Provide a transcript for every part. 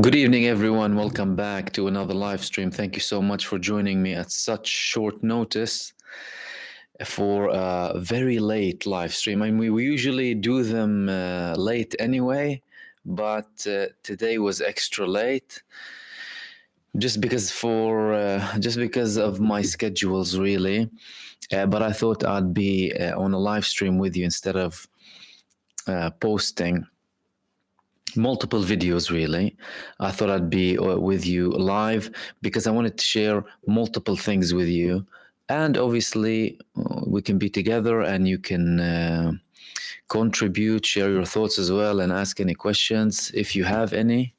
Good evening, everyone. Welcome back to another live stream. Thank you so much for joining me at such short notice for a very late live stream. I mean, we usually do them late anyway, but today was extra late just because of my schedules, really. But I thought I'd be on a live stream with you instead of posting multiple videos. Really, I thought I'd be with you live because I wanted to share multiple things with you, and obviously we can be together and you can contribute, share your thoughts as well, and ask any questions if you have any,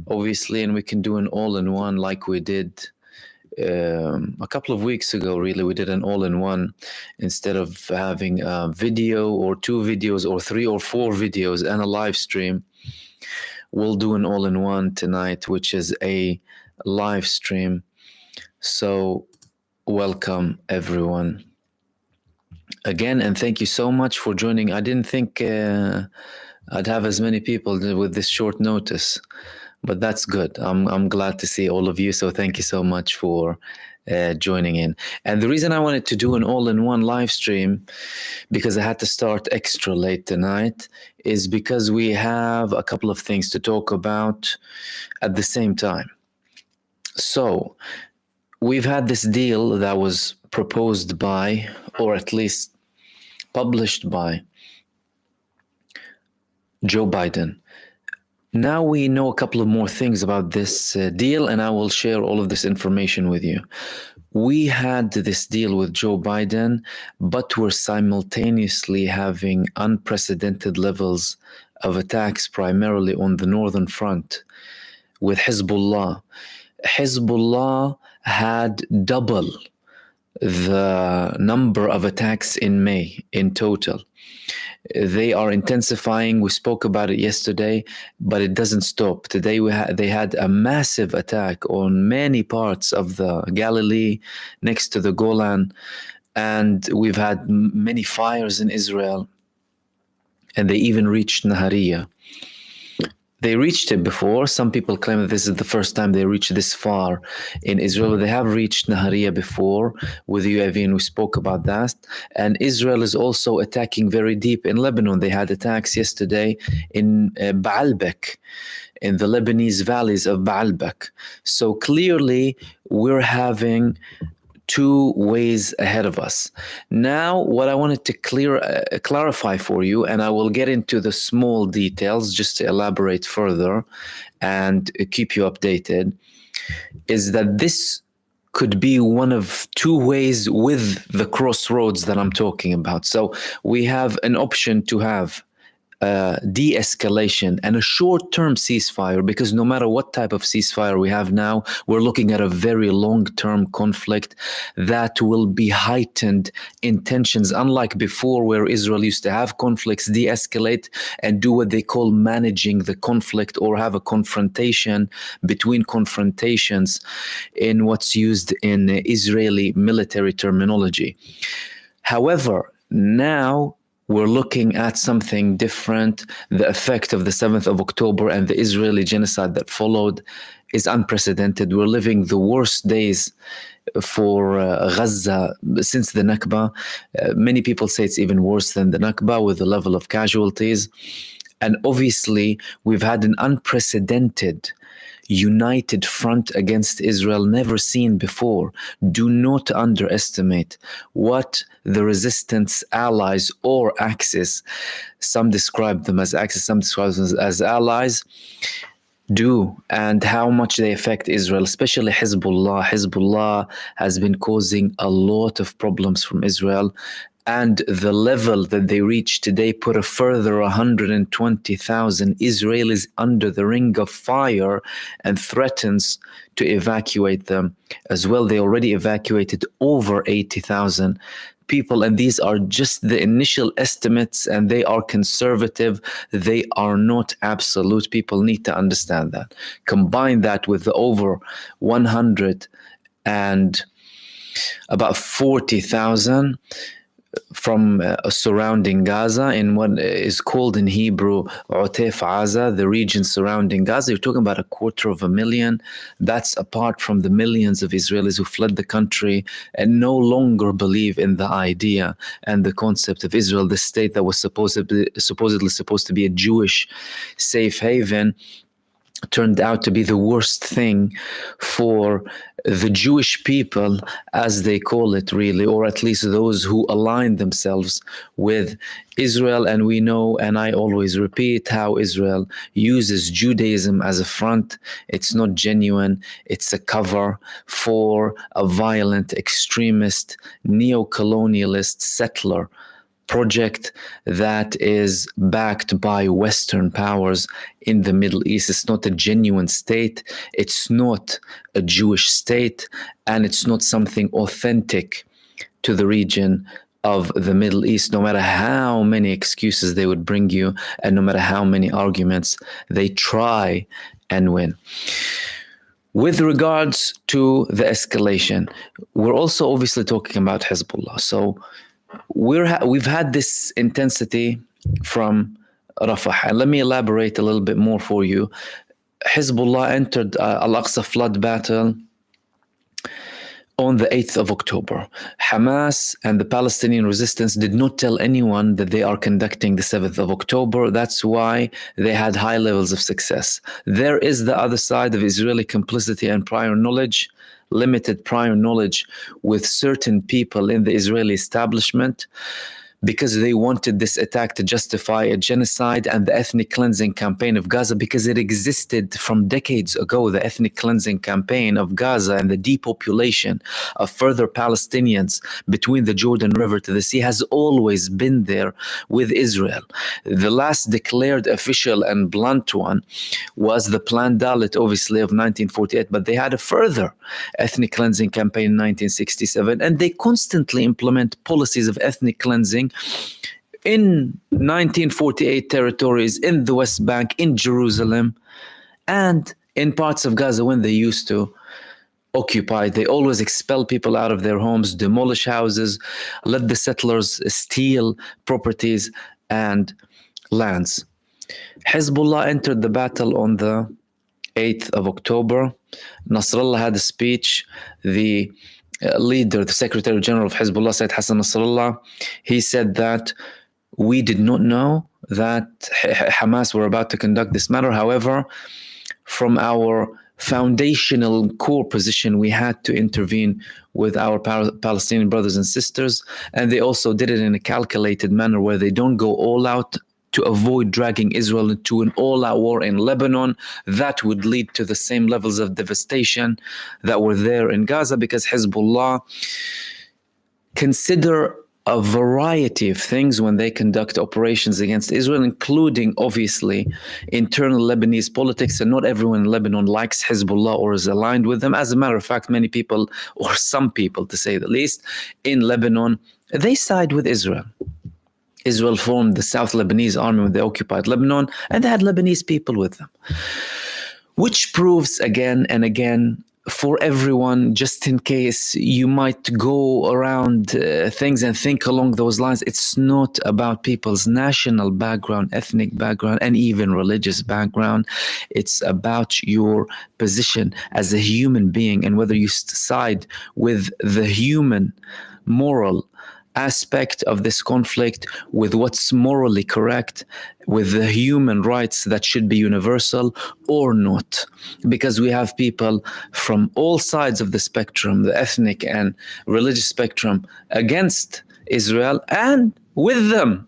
obviously. And we can do an all-in-one like we did a couple of weeks ago. Really, we did an all-in-one instead of having a video or two videos or three or four videos and a live stream. We'll do an all-in-one tonight, which is a live stream. So welcome everyone again, and thank you so much for joining. I didn't think I'd have as many people with this short notice, but that's good. I'm glad to see all of you. So thank you so much for joining in. And the reason I wanted to do an all-in-one live stream, because I had to start extra late tonight, is because we have a couple of things to talk about at the same time. So we've had this deal that was proposed by, or at least published by, Joe Biden. Now we know a couple of more things about this deal, and I will share all of this information with you. We had this deal with Joe Biden, but we're simultaneously having unprecedented levels of attacks, primarily on the northern front with Hezbollah. Hezbollah had double the number of attacks in May in total. They are intensifying. We spoke about it yesterday, but it doesn't stop. Today they had a massive attack on many parts of the Galilee next to the Golan, and we've had many fires in Israel, and they even reached Nahariya. They reached it before. Some people claim that this is the first time they reached this far in Israel. They have reached Nahariya before with UAV, and we spoke about that. And Israel is also attacking very deep in Lebanon. They had attacks yesterday in Baalbek, in the Lebanese valleys of Baalbek. So clearly we're having two ways ahead of us. Now, what I wanted to clarify for you, and I will get into the small details just to elaborate further and keep you updated, is that this could be one of two ways with the crossroads that I'm talking about. So we have an option to have de-escalation and a short-term ceasefire, because no matter what type of ceasefire we have now, we're looking at a very long-term conflict that will be heightened in tensions, unlike before where Israel used to have conflicts, de-escalate, and do what they call managing the conflict, or have a confrontation between confrontations in what's used in Israeli military terminology. However, now we're looking at something different. The effect of the 7th of October and the Israeli genocide that followed is unprecedented. We're living the worst days for Gaza since the Nakba. Many people say it's even worse than the Nakba with the level of casualties. And obviously, we've had an unprecedented united front against Israel, never seen before. Do not underestimate what the resistance allies or Axis, some describe them as Axis, some describe them as allies, do, and how much they affect Israel, especially Hezbollah. Hezbollah has been causing a lot of problems from Israel, and the level that they reached today put a further 120,000 Israelis under the ring of fire and threatens to evacuate them as well. They already evacuated over 80,000 people, and these are just the initial estimates, and they are conservative. They are not absolute. People need to understand that. Combine that with the over 100 and about 40,000 from surrounding Gaza in what is called in Hebrew Otef Gaza, the region surrounding Gaza. You're talking about 250,000. That's apart from the millions of Israelis who fled the country and no longer believe in the idea and the concept of Israel, the state that was supposedly supposed to be a Jewish safe haven. Turned out to be the worst thing for the Jewish people, as they call it, really, or at least those who align themselves with Israel. And we know, and I always repeat, how Israel uses Judaism as a front. It's not genuine, it's a cover for a violent, extremist, neo-colonialist settler project that is backed by Western powers in the Middle East. It's not a genuine state. It's not a Jewish state, and it's not something authentic to the region of the Middle East, no matter how many excuses they would bring you and no matter how many arguments they try and win. With regards to the escalation, we're also obviously talking about Hezbollah. So we've had this intensity from Rafah. And let me elaborate a little bit more for you. Hezbollah entered Al-Aqsa flood battle on the 8th of October. Hamas and the Palestinian resistance did not tell anyone that they are conducting the 7th of October. That's why they had high levels of success. There is the other side of Israeli complicity and prior knowledge, limited prior knowledge with certain people in the Israeli establishment, because they wanted this attack to justify a genocide and the ethnic cleansing campaign of Gaza, because it existed from decades ago. The ethnic cleansing campaign of Gaza and the depopulation of further Palestinians between the Jordan River to the sea has always been there with Israel. The last declared official and blunt one was the Plan Dalit, obviously, of 1948, but they had a further ethnic cleansing campaign in 1967, and they constantly implement policies of ethnic cleansing in 1948 territories, in the West Bank, in Jerusalem, and in parts of Gaza when they used to occupy. They always expel people out of their homes, demolish houses, let the settlers steal properties and lands. Hezbollah entered the battle on the 8th of October. Nasrallah had a speech. The leader, the Secretary General of Hezbollah, Said Hassan Nasrallah, he said that we did not know that Hamas were about to conduct this matter. However, from our foundational core position, we had to intervene with our Palestinian brothers and sisters, and they also did it in a calculated manner where they don't go all out to avoid dragging Israel into an all-out war in Lebanon. That would lead to the same levels of devastation that were there in Gaza, because Hezbollah consider a variety of things when they conduct operations against Israel, including, obviously, internal Lebanese politics. And not everyone in Lebanon likes Hezbollah or is aligned with them. As a matter of fact, many people, or some people to say the least, in Lebanon, they side with Israel. Israel formed the South Lebanese army when they occupied Lebanon, and they had Lebanese people with them. Which proves again and again, for everyone, just in case you might go around things and think along those lines, it's not about people's national background, ethnic background, and even religious background. It's about your position as a human being, and whether you side with the human moral aspect of this conflict, with what's morally correct, with the human rights that should be universal or not. Because we have people from all sides of the spectrum, the ethnic and religious spectrum, against Israel and with them.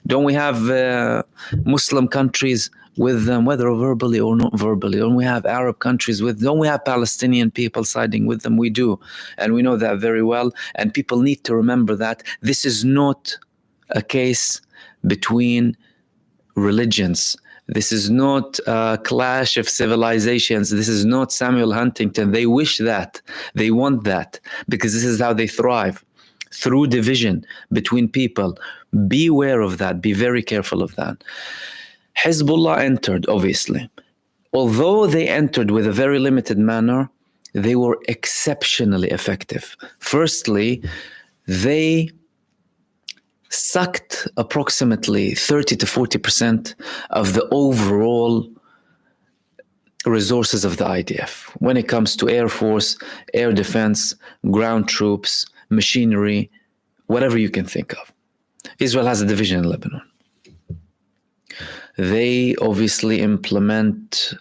Don't we have Muslim countries with them, whether verbally or not verbally? Don't we have Arab countries with them? Don't we have Palestinian people siding with them? We do. And we know that very well. And people need to remember that this is not a case between religions. This is not a clash of civilizations. This is not Samuel Huntington. They wish that. They want that, because this is how they thrive, through division between people. Beware of that. Be very careful of that. Hezbollah entered, obviously. Although they entered with a very limited manner, they were exceptionally effective. Firstly, they sucked approximately 30 to 40% of the overall resources of the IDF when it comes to air force, air defense, ground troops, machinery, whatever you can think of. Israel has a division in Lebanon. They obviously implement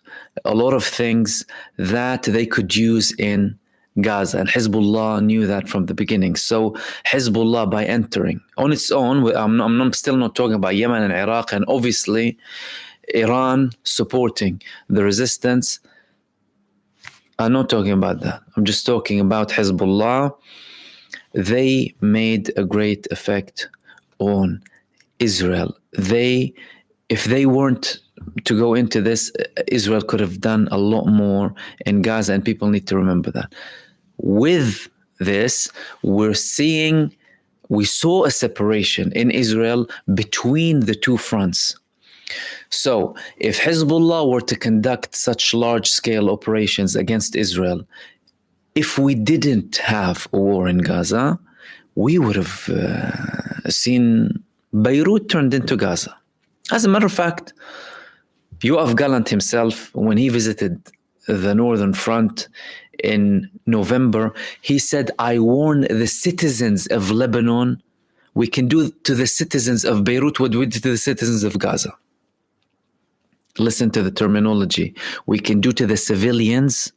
a lot of things that they could use in Gaza, and Hezbollah knew that from the beginning. So Hezbollah, by entering on its own, I'm still not talking about Yemen and Iraq, and obviously Iran supporting the resistance. I'm not talking about that. I'm just talking about Hezbollah. They made a great effect on Israel. If they weren't to go into this, Israel could have done a lot more in Gaza, and people need to remember that. With this, we saw a separation in Israel between the two fronts. So if Hezbollah were to conduct such large-scale operations against Israel, if we didn't have a war in Gaza, we would have seen Beirut turned into Gaza. As a matter of fact, Yoav Gallant himself, when he visited the Northern Front in November, he said, I warn the citizens of Lebanon, we can do to the citizens of Beirut what we did to the citizens of Gaza. Listen to the terminology. We can do to the civilians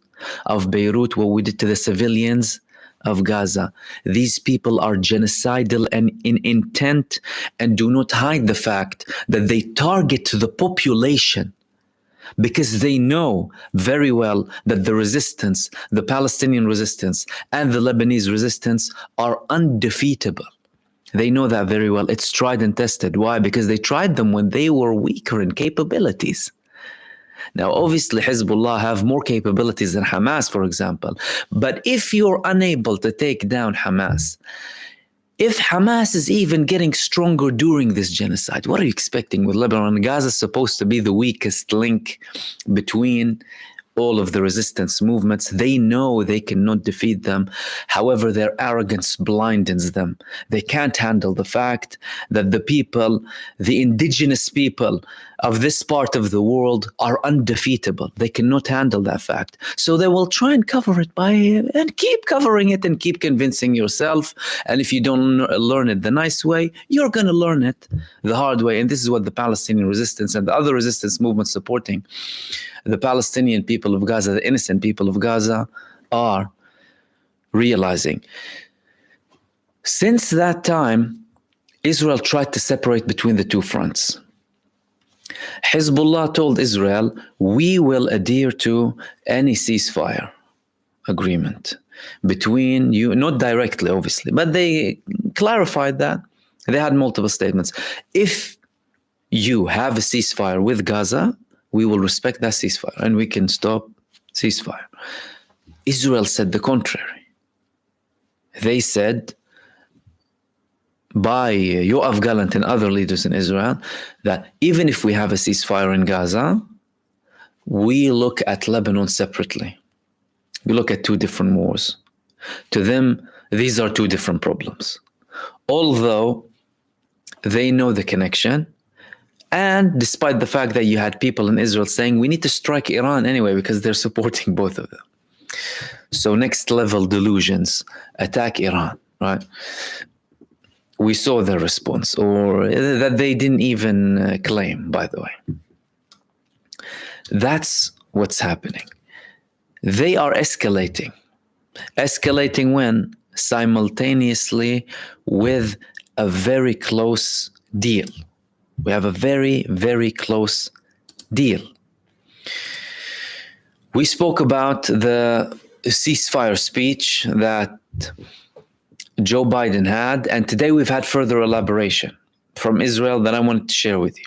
of Beirut what we did to the civilians of Gaza. These people are genocidal and in intent, and do not hide the fact that they target the population because they know very well that the resistance, the Palestinian resistance and the Lebanese resistance are undefeatable. They know that very well. It's tried and tested. Why? Because they tried them when they were weaker in capabilities. Now, obviously, Hezbollah have more capabilities than Hamas, for example. But if you're unable to take down Hamas, if Hamas is even getting stronger during this genocide, what are you expecting with Lebanon? Gaza is supposed to be the weakest link between all of the resistance movements. They know they cannot defeat them. However, their arrogance blinds them. They can't handle the fact that the people, the indigenous people of this part of the world are undefeatable. They cannot handle that fact. So they will try and cover it and keep covering it and keep convincing yourself. And if you don't learn it the nice way, you're going to learn it the hard way. And this is what the Palestinian resistance and the other resistance movements supporting the Palestinian people of Gaza, the innocent people of Gaza, are realizing. Since that time, Israel tried to separate between the two fronts. Hezbollah told Israel, we will adhere to any ceasefire agreement between you, not directly, obviously, but they clarified that. They had multiple statements. If you have a ceasefire with Gaza, we will respect that ceasefire and we can stop ceasefire. Israel said the contrary. They said, by Yoav Gallant and other leaders in Israel, that even if we have a ceasefire in Gaza, we look at Lebanon separately. We look at two different wars. To them, these are two different problems. Although they know the connection, and despite the fact that you had people in Israel saying, we need to strike Iran anyway because they're supporting both of them. So next level delusions, attack Iran, right? We saw their response, or that they didn't even claim, by the way. That's what's happening. They are escalating. Escalating when? Simultaneously with a very close deal. We have a very, very close deal. We spoke about the ceasefire speech that Joe Biden had, and today we've had further elaboration from Israel that I wanted to share with you.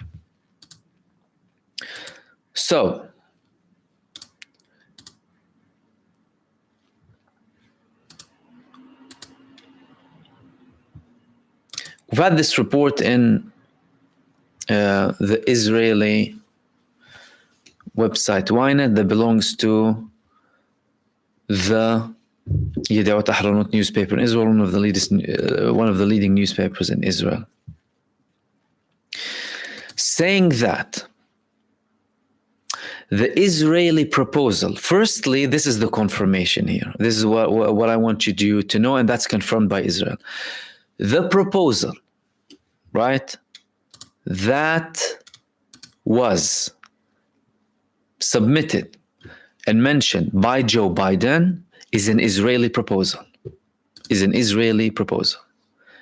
So, we've had this report in the Israeli website Ynet that belongs to the Yediot Ahronot newspaper in Israel, one of the leading newspapers in Israel. saying that the Israeli proposal, firstly, this is the confirmation here. This is what I want you to know, and that's confirmed by Israel. The proposal, right, that was submitted and mentioned by Joe Biden is an Israeli proposal.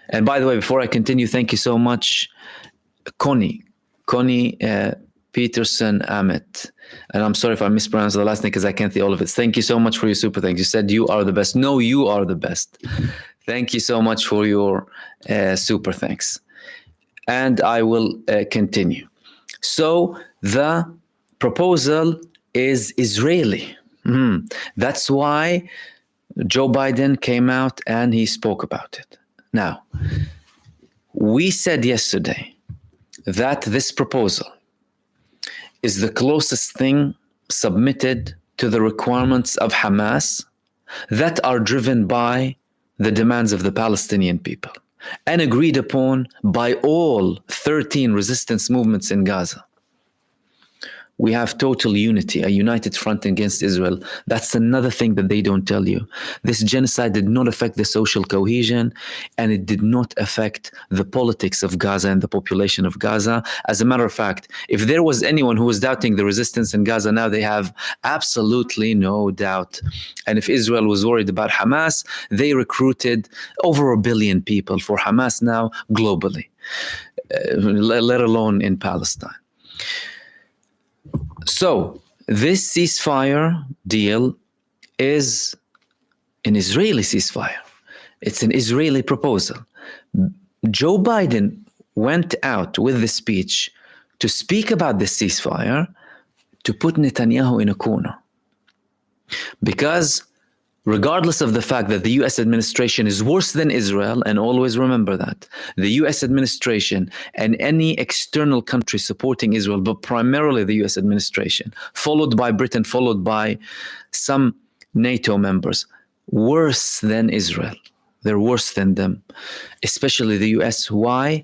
And by the way, before I continue, thank you so much, Connie Peterson Ahmet. And I'm sorry if I mispronounced the last name because I can't see all of it. Thank you so much for your super thanks. You said you are the best. No, you are the best. Thank you so much for your super thanks. And I will continue. So the proposal is Israeli. That's why Joe Biden came out and he spoke about it. Now, we said yesterday that this proposal is the closest thing submitted to the requirements of Hamas that are driven by the demands of the Palestinian people and agreed upon by all 13 resistance movements in Gaza. We have total unity, a united front against Israel. That's another thing that they don't tell you. This genocide did not affect the social cohesion, and it did not affect the politics of Gaza and the population of Gaza. As a matter of fact, if there was anyone who was doubting the resistance in Gaza, now they have absolutely no doubt. And if Israel was worried about Hamas, they recruited over 1 billion people for Hamas now globally, let alone in Palestine. So this ceasefire deal is an Israeli ceasefire. It's an Israeli proposal. Joe Biden went out with the speech to speak about the ceasefire to put Netanyahu in a corner. Because regardless of the fact that the US administration is worse than Israel, and always remember that, the US administration and any external country supporting Israel, but primarily the US administration, followed by Britain, followed by some NATO members, worse than Israel. They're worse than them, especially the US. Why?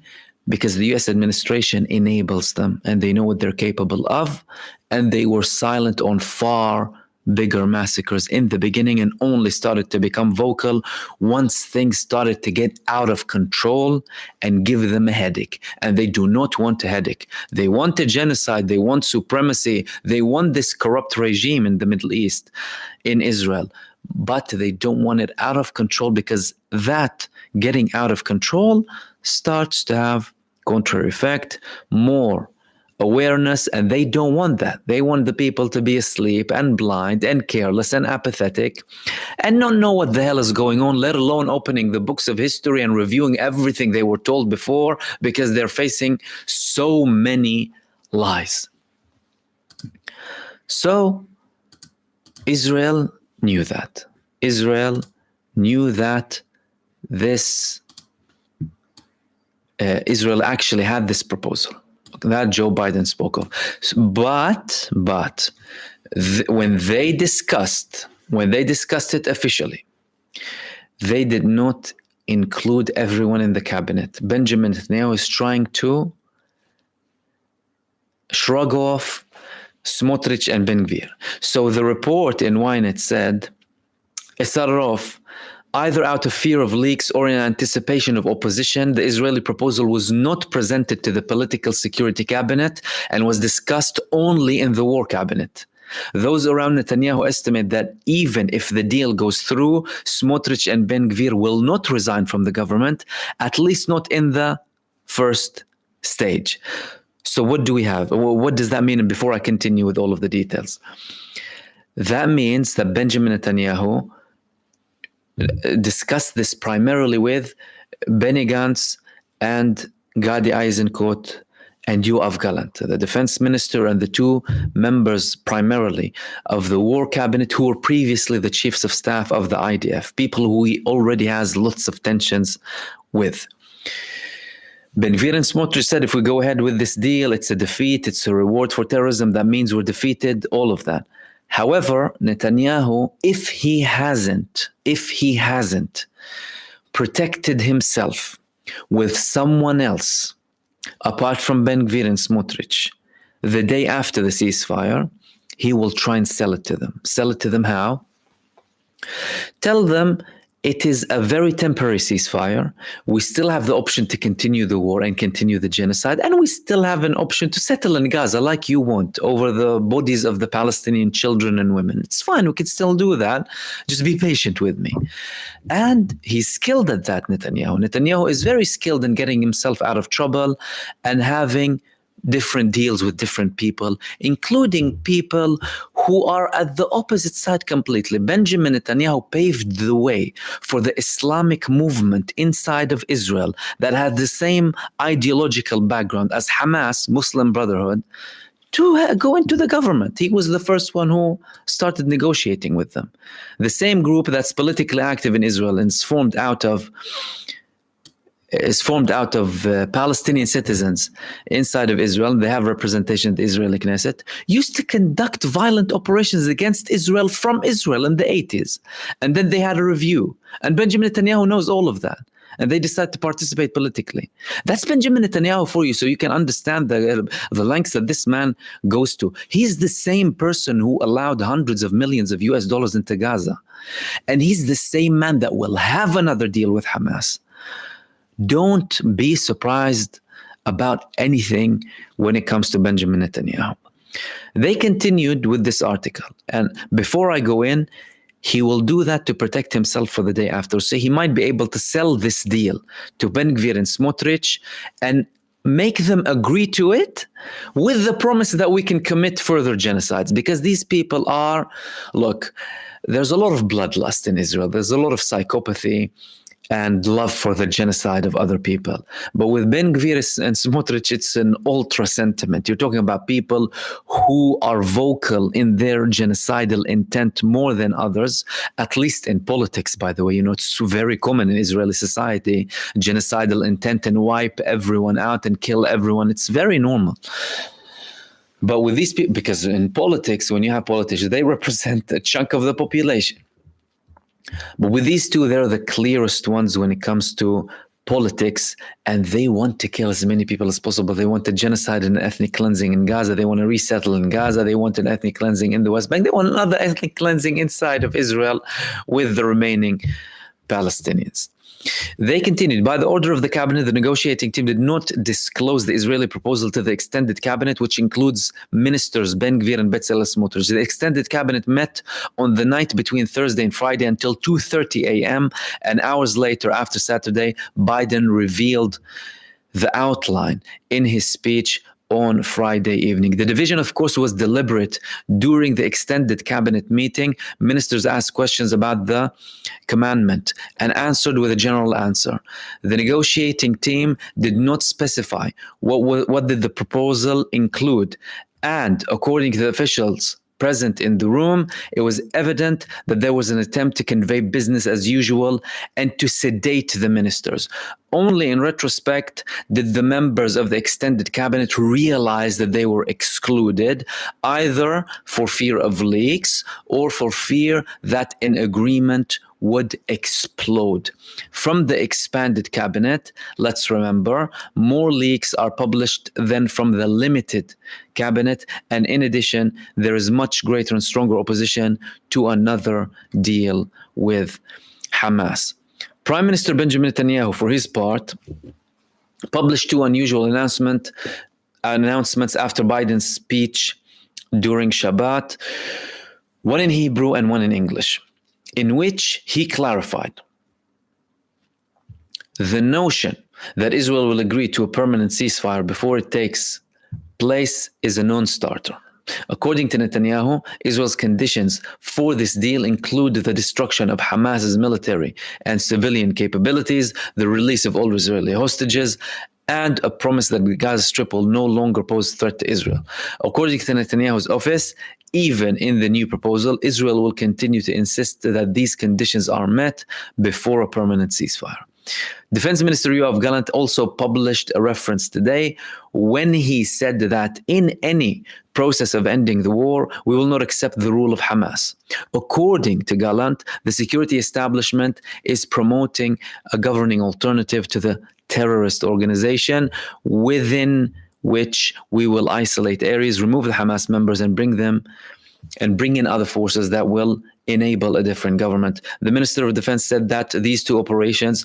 Because the US administration enables them and they know what they're capable of, and they were silent on far bigger massacres in the beginning and only started to become vocal once things started to get out of control and give them a headache. And they do not want a headache. They want a genocide. They want supremacy. They want this corrupt regime in the Middle East, in Israel. But they don't want it out of control, because that getting out of control starts to have contrary effect, more awareness, and they don't want that. They want the people to be asleep and blind and careless and apathetic and not know what the hell is going on, let alone opening the books of history and reviewing everything they were told before, because they're facing so many lies. So Israel knew that. Israel knew that Israel actually had this proposal that Joe Biden spoke of. But when they discussed it officially, they did not include everyone in the cabinet. Benjamin Netanyahu is trying to shrug off Smotrich and Ben Gvir. So the report in Ynet said, it started off, either out of fear of leaks or in anticipation of opposition, the Israeli proposal was not presented to the political security cabinet and was discussed only in the war cabinet. Those around Netanyahu estimate that even if the deal goes through, Smotrich and Ben Gvir will not resign from the government, at least not in the first stage. So what do we have? What does that mean? And before I continue with all of the details, that means that Benjamin Netanyahu discussed this primarily with Benny Gantz and Gadi Eisenkot and Yoav Gallant, the defense minister, and the two members primarily of the war cabinet who were previously the chiefs of staff of the IDF, people who he already has lots of tensions with. Ben Gvir and Smotrich said, if we go ahead with this deal, it's a defeat, it's a reward for terrorism, that means we're defeated, all of that. However, Netanyahu, if he hasn't protected himself with someone else apart from Ben Gvir and Smotrich, the day after the ceasefire, he will try and sell it to them. Sell it to them how? Tell them it is a very temporary ceasefire. We still have the option to continue the war and continue the genocide, and we still have an option to settle in Gaza like you want over the bodies of the Palestinian children and women. It's fine, we can still do that. Just be patient with me. And he's skilled at that, Netanyahu. Netanyahu is very skilled in getting himself out of trouble and having different deals with different people, including people who are at the opposite side completely. Benjamin Netanyahu paved the way for the Islamic movement inside of Israel that had the same ideological background as Hamas, Muslim Brotherhood, to go into the government. He was the first one who started negotiating with them. The same group that's politically active in Israel and is formed out of Palestinian citizens inside of Israel. They have representation in the Israeli Knesset, used to conduct violent operations against Israel from Israel in the 80s. And then they had a review. And Benjamin Netanyahu knows all of that. And they decide to participate politically. That's Benjamin Netanyahu for you, so you can understand the lengths that this man goes to. He's the same person who allowed hundreds of millions of US dollars into Gaza. And he's the same man that will have another deal with Hamas. Don't be surprised about anything when it comes to Benjamin Netanyahu. They continued with this article. And before I go in, he will do that to protect himself for the day after. So he might be able to sell this deal to Ben Gvir and Smotrich and make them agree to it with the promise that we can commit further genocides. Because these people are, look, there's a lot of bloodlust in Israel. There's a lot of psychopathy and love for the genocide of other people. But with Ben Gvir and Smotrich, it's an ultra sentiment. You're talking about people who are vocal in their genocidal intent more than others, at least in politics, by the way. You know, it's very common in Israeli society, genocidal intent and wipe everyone out and kill everyone. It's very normal. But with these people, because in politics, when you have politicians, they represent a chunk of the population. But with these two, they're the clearest ones when it comes to politics, and they want to kill as many people as possible. They want a genocide and ethnic cleansing in Gaza. They want to resettle in Gaza. They want an ethnic cleansing in the West Bank. They want another ethnic cleansing inside of Israel with the remaining Palestinians. They continued. By the order of the cabinet, the negotiating team did not disclose the Israeli proposal to the extended cabinet, which includes ministers Ben Gvir and Bezalel Smotrich. The extended cabinet met on the night between Thursday and Friday until 2:30 a.m. And hours later, after Saturday, Biden revealed the outline in his speech on Friday evening. The division, of course, was deliberate. During the extended cabinet meeting, ministers asked questions about the commandment and answered with a general answer. The negotiating team did not specify what did the proposal include. And according to the officials present in the room, it was evident that there was an attempt to convey business as usual and to sedate the ministers. Only in retrospect did the members of the extended cabinet realize that they were excluded, either for fear of leaks or for fear that an agreement would explode. From the expanded cabinet, let's remember, more leaks are published than from the limited cabinet. And in addition, there is much greater and stronger opposition to another deal with Hamas. Prime Minister Benjamin Netanyahu, for his part, published two unusual announcements after Biden's speech during Shabbat, one in Hebrew and one in English, in which he clarified the notion that Israel will agree to a permanent ceasefire before it takes place is a non-starter. According to Netanyahu, Israel's conditions for this deal include the destruction of Hamas's military and civilian capabilities, the release of all Israeli hostages, and a promise that the Gaza Strip will no longer pose a threat to Israel. According to Netanyahu's office, even in the new proposal, Israel will continue to insist that these conditions are met before a permanent ceasefire. Defense Minister Yoav Gallant also published a reference today when he said that in any process of ending the war, we will not accept the rule of Hamas. According to Gallant, the security establishment is promoting a governing alternative to the terrorist organization within which we will isolate areas, remove the Hamas members, and bring in other forces that will enable a different government. The Minister of Defense said that these two operations,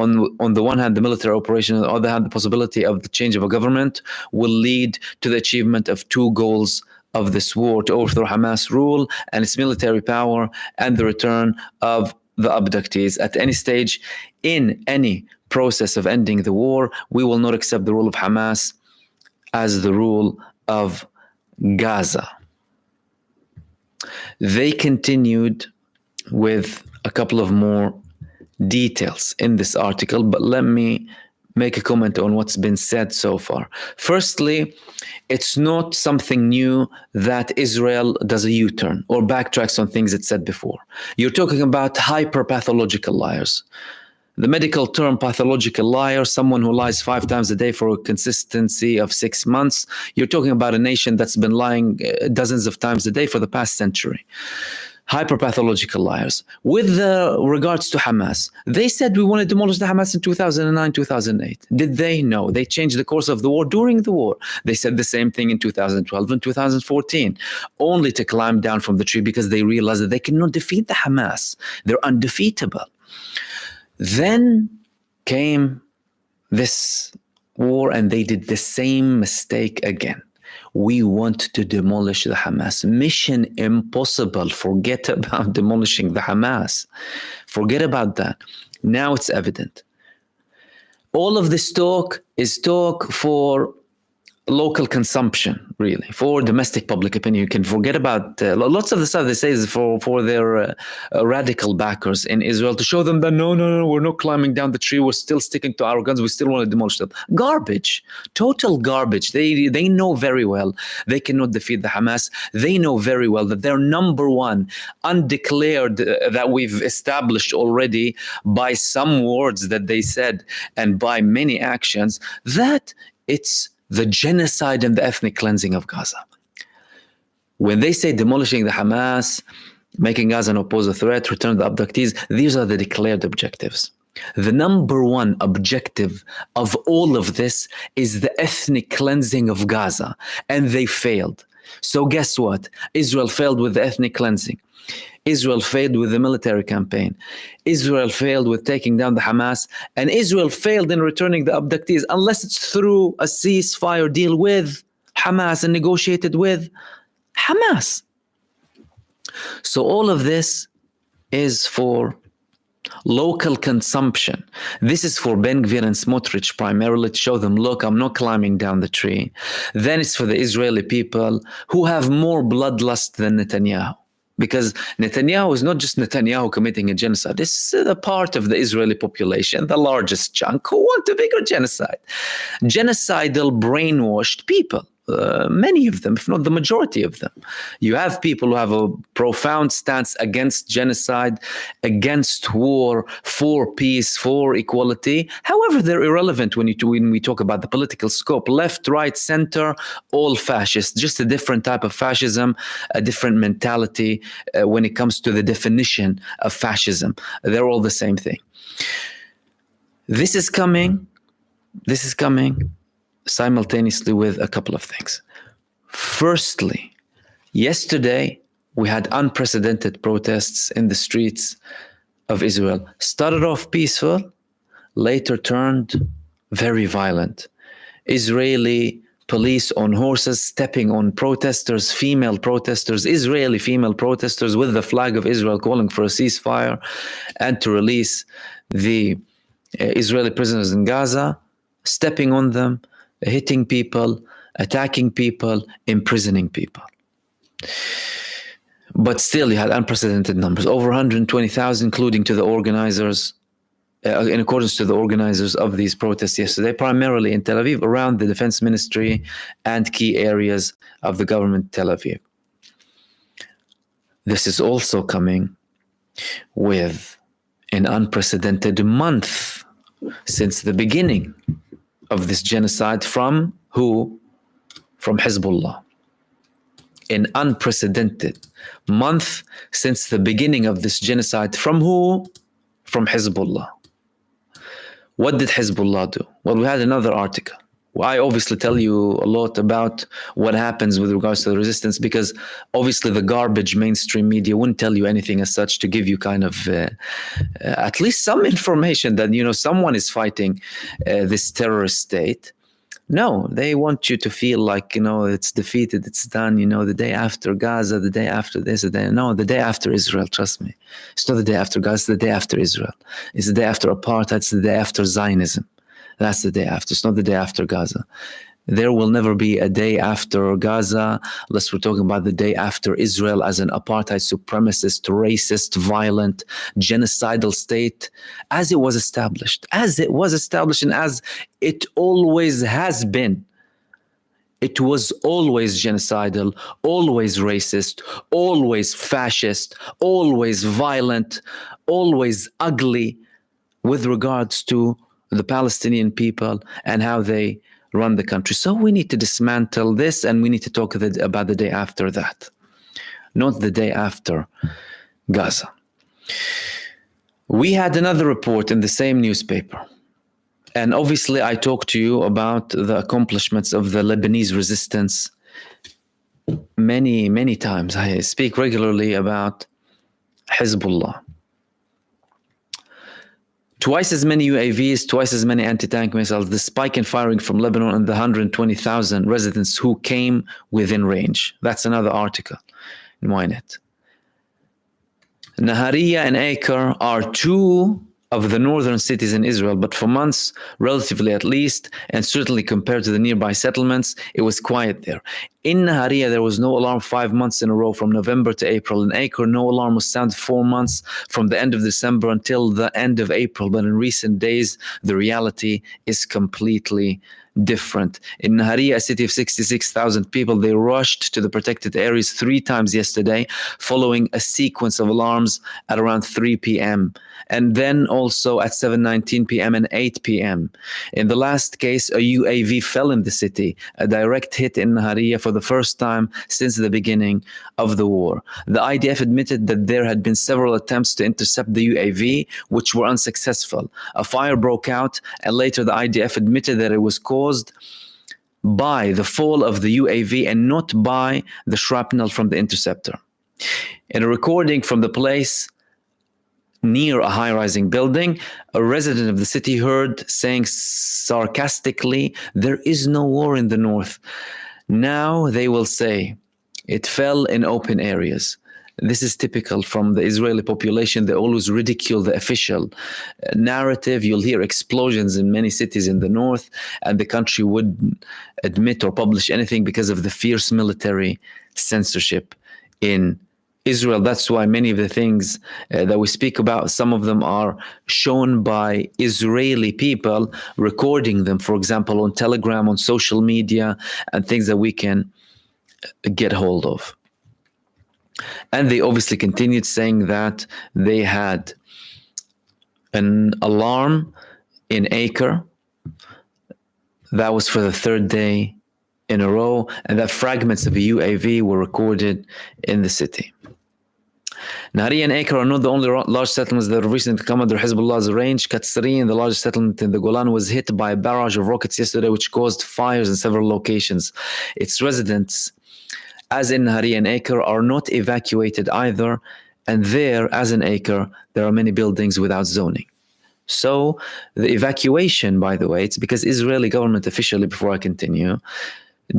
on the one hand, the military operation, on the other hand, the possibility of the change of a government, will lead to the achievement of two goals of this war: to overthrow Hamas rule and its military power, and the return of the abductees. At any stage in any process of ending the war, we will not accept the rule of Hamas as the rule of Gaza. They continued with a couple of more details in this article, but let me make a comment on what's been said so far. Firstly, it's not something new that Israel does a U-turn or backtracks on things it said before. You're talking about hyper-pathological liars. The medical term pathological liar, someone who lies 5 times a day for a consistency of 6 months. You're talking about a nation that's been lying dozens of times a day for the past century. Hyper-pathological liars. With regards to Hamas, they said we want to demolish the Hamas in 2009, 2008. Did they? No. They changed the course of the war during the war. They said the same thing in 2012 and 2014, only to climb down from the tree because they realized that they cannot defeat the Hamas. They're undefeatable. Then came this war and they did the same mistake again. We want to demolish the Hamas. Mission impossible. Forget about demolishing the Hamas. Forget about that. Now it's evident. All of this talk is talk for local consumption, really, for domestic public opinion. You can forget about lots of the stuff they say is for their radical backers in Israel, to show them that no, we're not climbing down the tree. We're still sticking to our guns. We still want to demolish them. Garbage, total garbage. They know very well they cannot defeat the Hamas. They know very well that they're number one, undeclared, that we've established already by some words that they said and by many actions, that it's the genocide and the ethnic cleansing of Gaza. When they say demolishing the Hamas, making Gaza an opposed threat, return the abductees, these are the declared objectives. The number one objective of all of this is the ethnic cleansing of Gaza, and they failed. So guess what? Israel failed with the ethnic cleansing. Israel failed with the military campaign. Israel failed with taking down the Hamas. And Israel failed in returning the abductees, unless it's through a ceasefire deal with Hamas and negotiated with Hamas. So all of this is for local consumption. This is for Ben Gvir and Smotrich primarily, to show them, look, I'm not climbing down the tree. Then it's for the Israeli people who have more bloodlust than Netanyahu. Because Netanyahu is not just Netanyahu committing a genocide. This is a part of the Israeli population, the largest chunk, who want a bigger genocide. Genocidal, brainwashed people. Many of them, if not the majority of them. You have people who have a profound stance against genocide, against war, for peace, for equality. However, they're irrelevant when we talk about the political scope. Left, right, center, all fascists. Just a different type of fascism, a different mentality when it comes to the definition of fascism. They're all the same thing. This is coming simultaneously with a couple of things. Firstly, yesterday we had unprecedented protests in the streets of Israel. Started off peaceful, later turned very violent. Israeli police on horses stepping on protesters, female protesters, Israeli female protesters with the flag of Israel, calling for a ceasefire and to release the Israeli prisoners in Gaza, stepping on them, hitting people, attacking people, imprisoning people. But still, you had unprecedented numbers, over 120,000, including to the organizers, in accordance to the organizers of these protests yesterday, primarily in Tel Aviv, around the defense ministry and key areas of the government Tel Aviv. This is also coming with an unprecedented month since the beginning of this genocide from who? From Hezbollah. An unprecedented month since the beginning of this genocide from who? From Hezbollah. What did Hezbollah do? Well, we had another article. I obviously tell you a lot about what happens with regards to the resistance, because obviously the garbage mainstream media wouldn't tell you anything as such to give you kind of at least some information that, you know, someone is fighting this terrorist state. No, they want you to feel like, you know, it's defeated, it's done, you know, the day after Gaza, the day after this, the day after Israel, trust me. It's not the day after Gaza, it's the day after Israel. It's the day after apartheid, it's the day after Zionism. That's the day after. It's not the day after Gaza. There will never be a day after Gaza unless we're talking about the day after Israel as an apartheid, supremacist, racist, violent, genocidal state, as it was established, and as it always has been. It was always genocidal, always racist, always fascist, always violent, always ugly with regards to the Palestinian people and how they run the country. So we need to dismantle this, and we need to talk about the day after that, not the day after Gaza. We had another report in the same newspaper, and obviously I talked to you about the accomplishments of the Lebanese resistance many, many times. I speak regularly about Hezbollah. Twice as many UAVs, twice as many anti-tank missiles, the spike in firing from Lebanon, and the 120,000 residents who came within range. That's another article in Ynet. Nahariya and Acre are two of the northern cities in Israel, but for months, relatively at least, and certainly compared to the nearby settlements, it was quiet there. In Nahariya, there was no alarm 5 months in a row from November to April. In Acre, no alarm was sounded 4 months from the end of December until the end of April. But in recent days, the reality is completely different. In Nahariya, a city of 66,000 people, they rushed to the protected areas 3 times yesterday, following a sequence of alarms at around 3 p.m. and then also at 7:19 p.m. and 8 p.m. In the last case, a UAV fell in the city, a direct hit in Nahariya for the first time since the beginning of the war. The IDF admitted that there had been several attempts to intercept the UAV, which were unsuccessful. A fire broke out, and later the IDF admitted that it was caused by the fall of the UAV and not by the shrapnel from the interceptor. In a recording from the place near a high-rising building, a resident of the city heard saying sarcastically, "There is no war in the north. Now they will say it fell in open areas." This is typical from the Israeli population. They always ridicule the official narrative. You'll hear explosions in many cities in the north, and the country wouldn't admit or publish anything because of the fierce military censorship in Israel. That's why many of the things that we speak about, some of them are shown by Israeli people, recording them, for example, on Telegram, on social media, and things that we can get hold of. And they obviously continued saying that they had an alarm in Acre. That was for the 3rd day in a row, and that fragments of a UAV were recorded in the city. Nahariya and Acre are not the only large settlements that have recently come under Hezbollah's range. Katsrin, the largest settlement in the Golan, was hit by a barrage of rockets yesterday, which caused fires in several locations. Its residents, as in Nahariya and Acre, are not evacuated either, and there, as in Acre, there are many buildings without zoning. So the evacuation, by the way, it's because Israeli government officially, before I continue,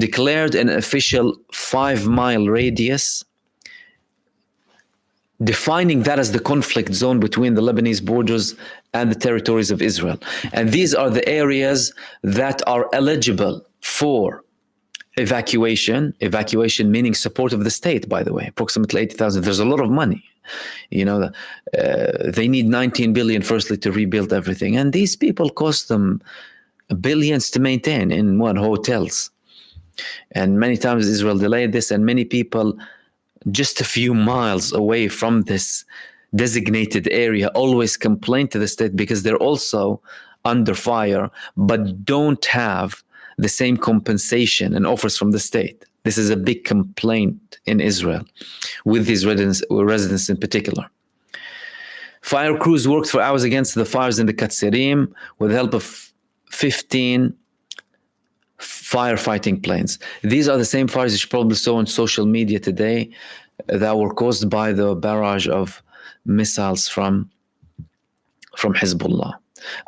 declared an official 5-mile radius, defining that as the conflict zone between the Lebanese borders and the territories of Israel. And these are the areas that are eligible for evacuation meaning support of the state, by the way, approximately 80,000. There's a lot of money. You know, they need 19 billion firstly to rebuild everything. And these people cost them billions to maintain in hotels. And many times Israel delayed this, and many people just a few miles away from this designated area always complain to the state because they're also under fire, but don't have the same compensation and offers from the state. This is a big complaint in Israel with these residents in particular. Fire crews worked for hours against the fires in the Katsirim with the help of 15 firefighting planes. These are the same fires you probably saw on social media today that were caused by the barrage of missiles from Hezbollah.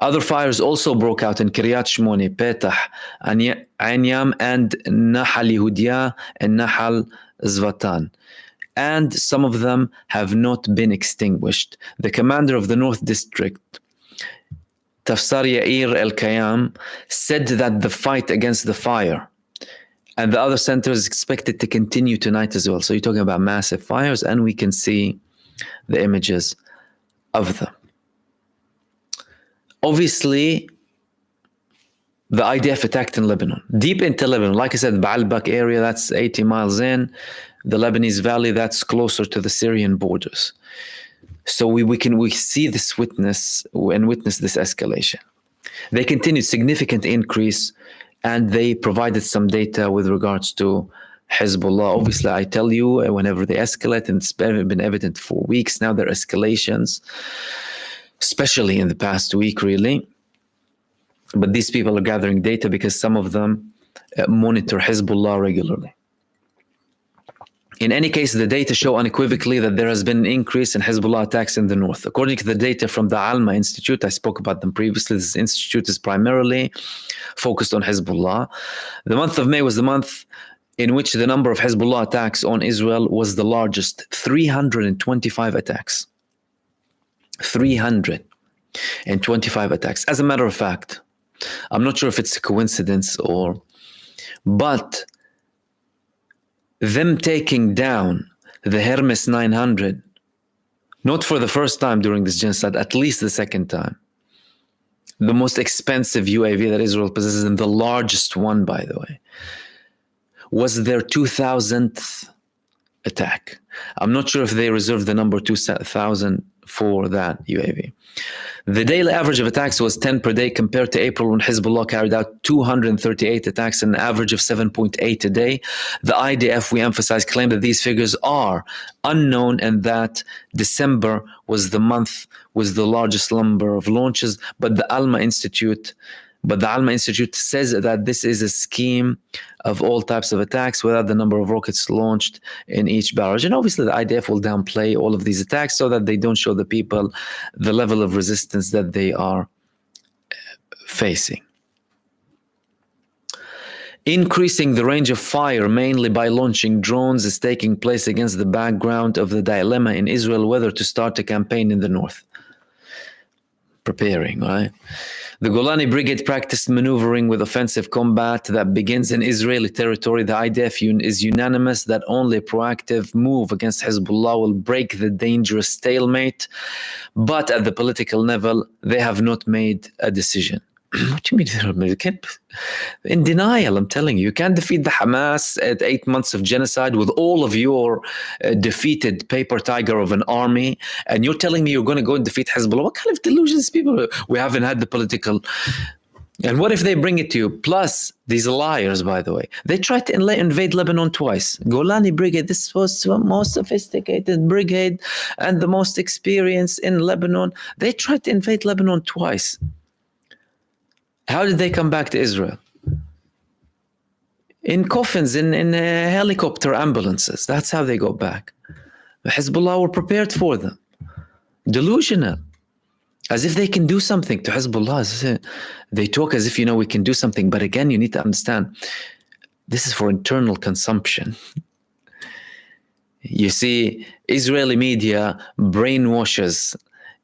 Other fires also broke out in Kiryat Shmoni, Petah, Ain Yam, and Nahal Yehudia and Nahal Zvatan. And some of them have not been extinguished. The commander of the North District, Tafsar Yair El-Kayam, said that the fight against the fire and the other center is expected to continue tonight as well. So you're talking about massive fires, and we can see the images of them. Obviously, the IDF attacked in Lebanon, deep into Lebanon. Like I said, Baalbek area, that's 80 miles in. The Lebanese Valley, that's closer to the Syrian borders. So we see this witness this escalation. They continued significant increase, and they provided some data with regards to Hezbollah. Obviously, I tell you, whenever they escalate, and it's been evident for weeks now, their escalations, especially in the past week, really. But these people are gathering data because some of them monitor Hezbollah regularly. In any case, the data show unequivocally that there has been an increase in Hezbollah attacks in the north. According to the data from the Alma Institute, I spoke about them previously. This institute is primarily focused on Hezbollah. The month of May was the month in which the number of Hezbollah attacks on Israel was the largest, 325 attacks. 325 attacks. As a matter of fact, I'm not sure if it's a coincidence but them taking down the Hermes 900, not for the first time during this genocide, at least the second time. The most expensive UAV that Israel possesses, and the largest one, by the way, was their 2000th attack. I'm not sure if they reserved the number 2000 for that UAV. The daily average of attacks was 10 per day compared to April, when Hezbollah carried out 238 attacks, an average of 7.8 a day. The IDF, we emphasize, claimed that these figures are unknown and that December was the month with the largest number of launches. But the Alma Institute says that this is a scheme of all types of attacks without the number of rockets launched in each barrage. And obviously the IDF will downplay all of these attacks so that they don't show the people the level of resistance that they are facing. Increasing the range of fire, mainly by launching drones, is taking place against the background of the dilemma in Israel whether to start a campaign in the north. Preparing, right? The Golani Brigade practiced maneuvering with offensive combat that begins in Israeli territory. The IDF is unanimous that only a proactive move against Hezbollah will break the dangerous stalemate. But at the political level, they have not made a decision. What do you mean? You can't, in denial, I'm telling you. You can't defeat the Hamas at 8 months of genocide with all of your defeated paper tiger of an army, and you're telling me you're going to go and defeat Hezbollah? What kind of delusions, people? We haven't had the political... And what if they bring it to you? Plus, these liars, by the way, they tried to invade Lebanon twice. Golani Brigade, this was the most sophisticated brigade and the most experienced in Lebanon. They tried to invade Lebanon twice. How did they come back to Israel? In coffins, in helicopter ambulances. That's how they got back. The Hezbollah were prepared for them. Delusional. As if they can do something to Hezbollah. They talk as if, we can do something. But again, you need to understand, this is for internal consumption. You see, Israeli media brainwashes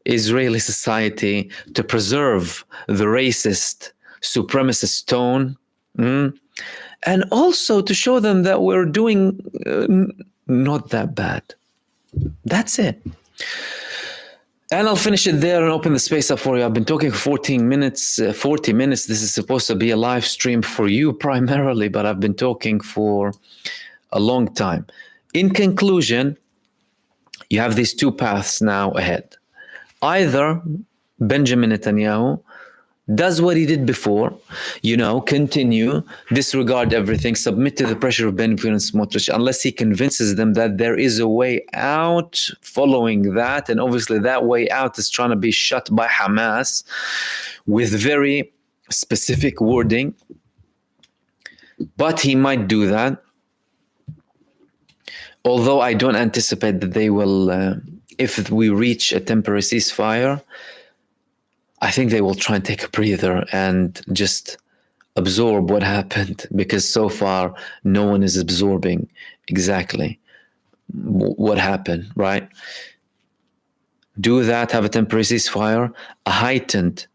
Israeli society to preserve the racist, supremacist tone, and also to show them that we're doing not that bad. That's it. And I'll finish it there and open the space up for you. I've been talking for 40 minutes. This is supposed to be a live stream for you primarily, but I've been talking for a long time. In conclusion, you have these two paths now ahead. Either Benjamin Netanyahu does what he did before, continue, disregard everything, submit to the pressure of Ben Gvir and Smotrich, unless he convinces them that there is a way out following that. And obviously that way out is trying to be shut by Hamas with very specific wording. But he might do that. Although I don't anticipate that they will, if we reach a temporary ceasefire, I think they will try and take a breather and just absorb what happened, because so far no one is absorbing exactly what happened, right? Do that, have a temporary ceasefire, a heightened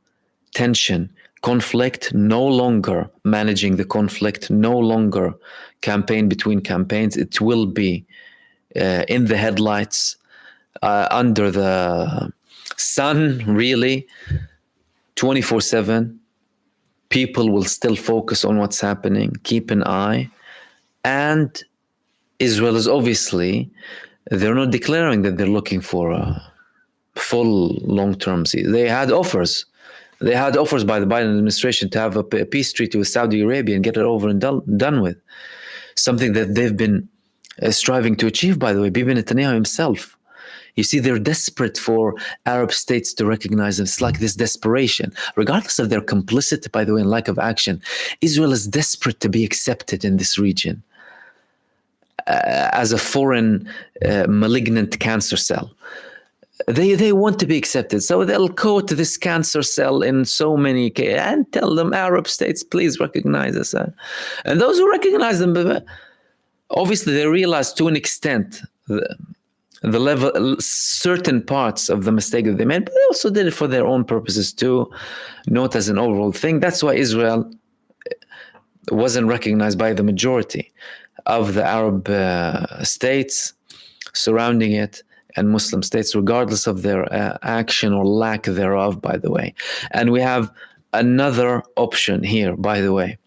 tension, conflict, no longer managing the conflict, no longer campaign between campaigns. It will be in the headlights, under the sun, really, 24/7. People will still focus on what's happening, keep an eye. And Israel is obviously, they're not declaring that they're looking for a full long-term cease. They had offers. They had offers by the Biden administration to have a peace treaty with Saudi Arabia and get it over and done with. Something that they've been striving to achieve, by the way, Bibi Netanyahu himself. You see, they're desperate for Arab states to recognize them. It's like this desperation, regardless of their complicity, by the way, and lack of action. Israel is desperate to be accepted in this region as a foreign malignant cancer cell. They want to be accepted. So they'll coat this cancer cell in so many cases and tell them, Arab states, please recognize us. And those who recognize them, obviously they realize to an extent the level, certain parts of the mistake that they made, but they also did it for their own purposes too, not as an overall thing. That's why Israel wasn't recognized by the majority of the Arab states surrounding it and Muslim states, regardless of their action or lack thereof, by the way. And we have another option here, by the way.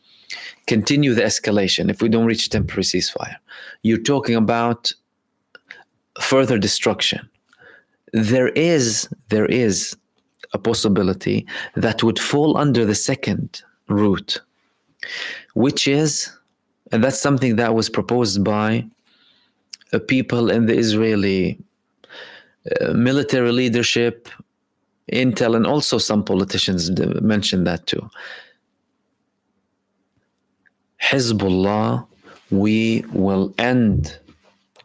Continue the escalation if we don't reach a temporary ceasefire. You're talking about further destruction. There is a possibility that would fall under the second route, which is, and that's something that was proposed by people in the Israeli military leadership, intel, and also some politicians mentioned that too. Hezbollah, we will end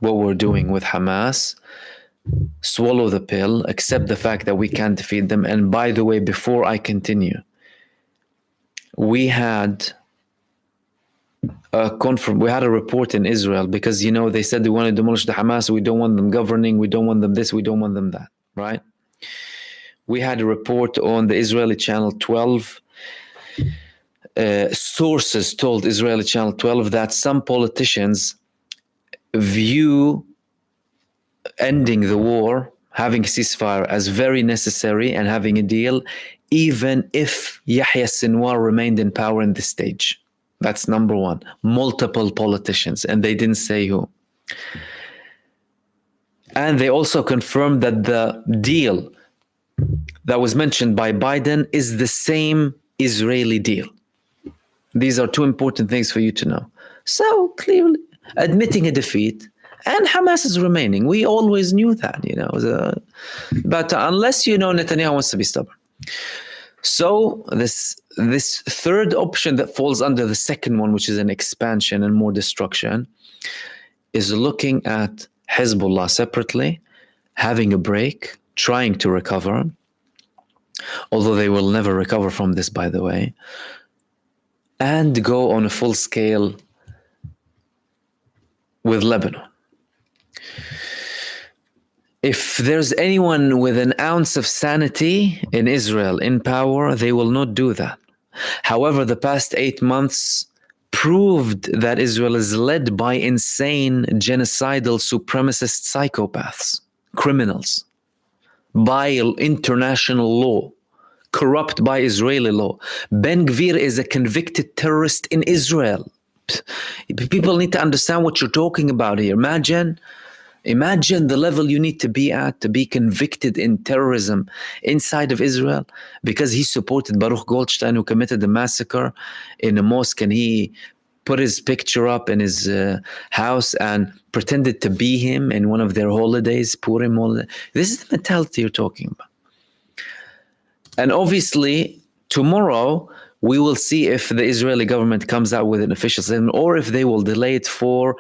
what we're doing with Hamas, swallow the pill, accept the fact that we can't defeat them. And by the way, before I continue, we had a report in Israel, because they said they want to demolish the Hamas, we don't want them governing, we don't want them this, we don't want them that, right? We had a report on the Israeli Channel 12. Sources told Israeli Channel 12 that some politicians view ending the war, having a ceasefire, as very necessary and having a deal, even if Yahya Sinwar remained in power in this stage. That's number one. Multiple politicians, and they didn't say who. And they also confirmed that the deal that was mentioned by Biden is the same Israeli deal. These are two important things for you to know. So clearly, admitting a defeat, and Hamas is remaining. We always knew that, but unless Netanyahu wants to be stubborn. So this third option that falls under the second one, which is an expansion and more destruction, is looking at Hezbollah separately, having a break, trying to recover, although they will never recover from this, by the way, and go on a full scale with Lebanon. If there's anyone with an ounce of sanity in Israel, in power, they will not do that. However, the past 8 months proved that Israel is led by insane, genocidal, supremacist psychopaths, criminals, by international law, corrupt by Israeli law. Ben Gvir is a convicted terrorist in Israel. People need to understand what you're talking about here. Imagine Imagine the level you need to be at to be convicted in terrorism inside of Israel because he supported Baruch Goldstein, who committed a massacre in a mosque, and he put his picture up in his house and pretended to be him in one of their holidays, Purim holiday. This is the mentality you're talking about. And obviously, tomorrow, we will see if the Israeli government comes out with an official statement or if they will delay it for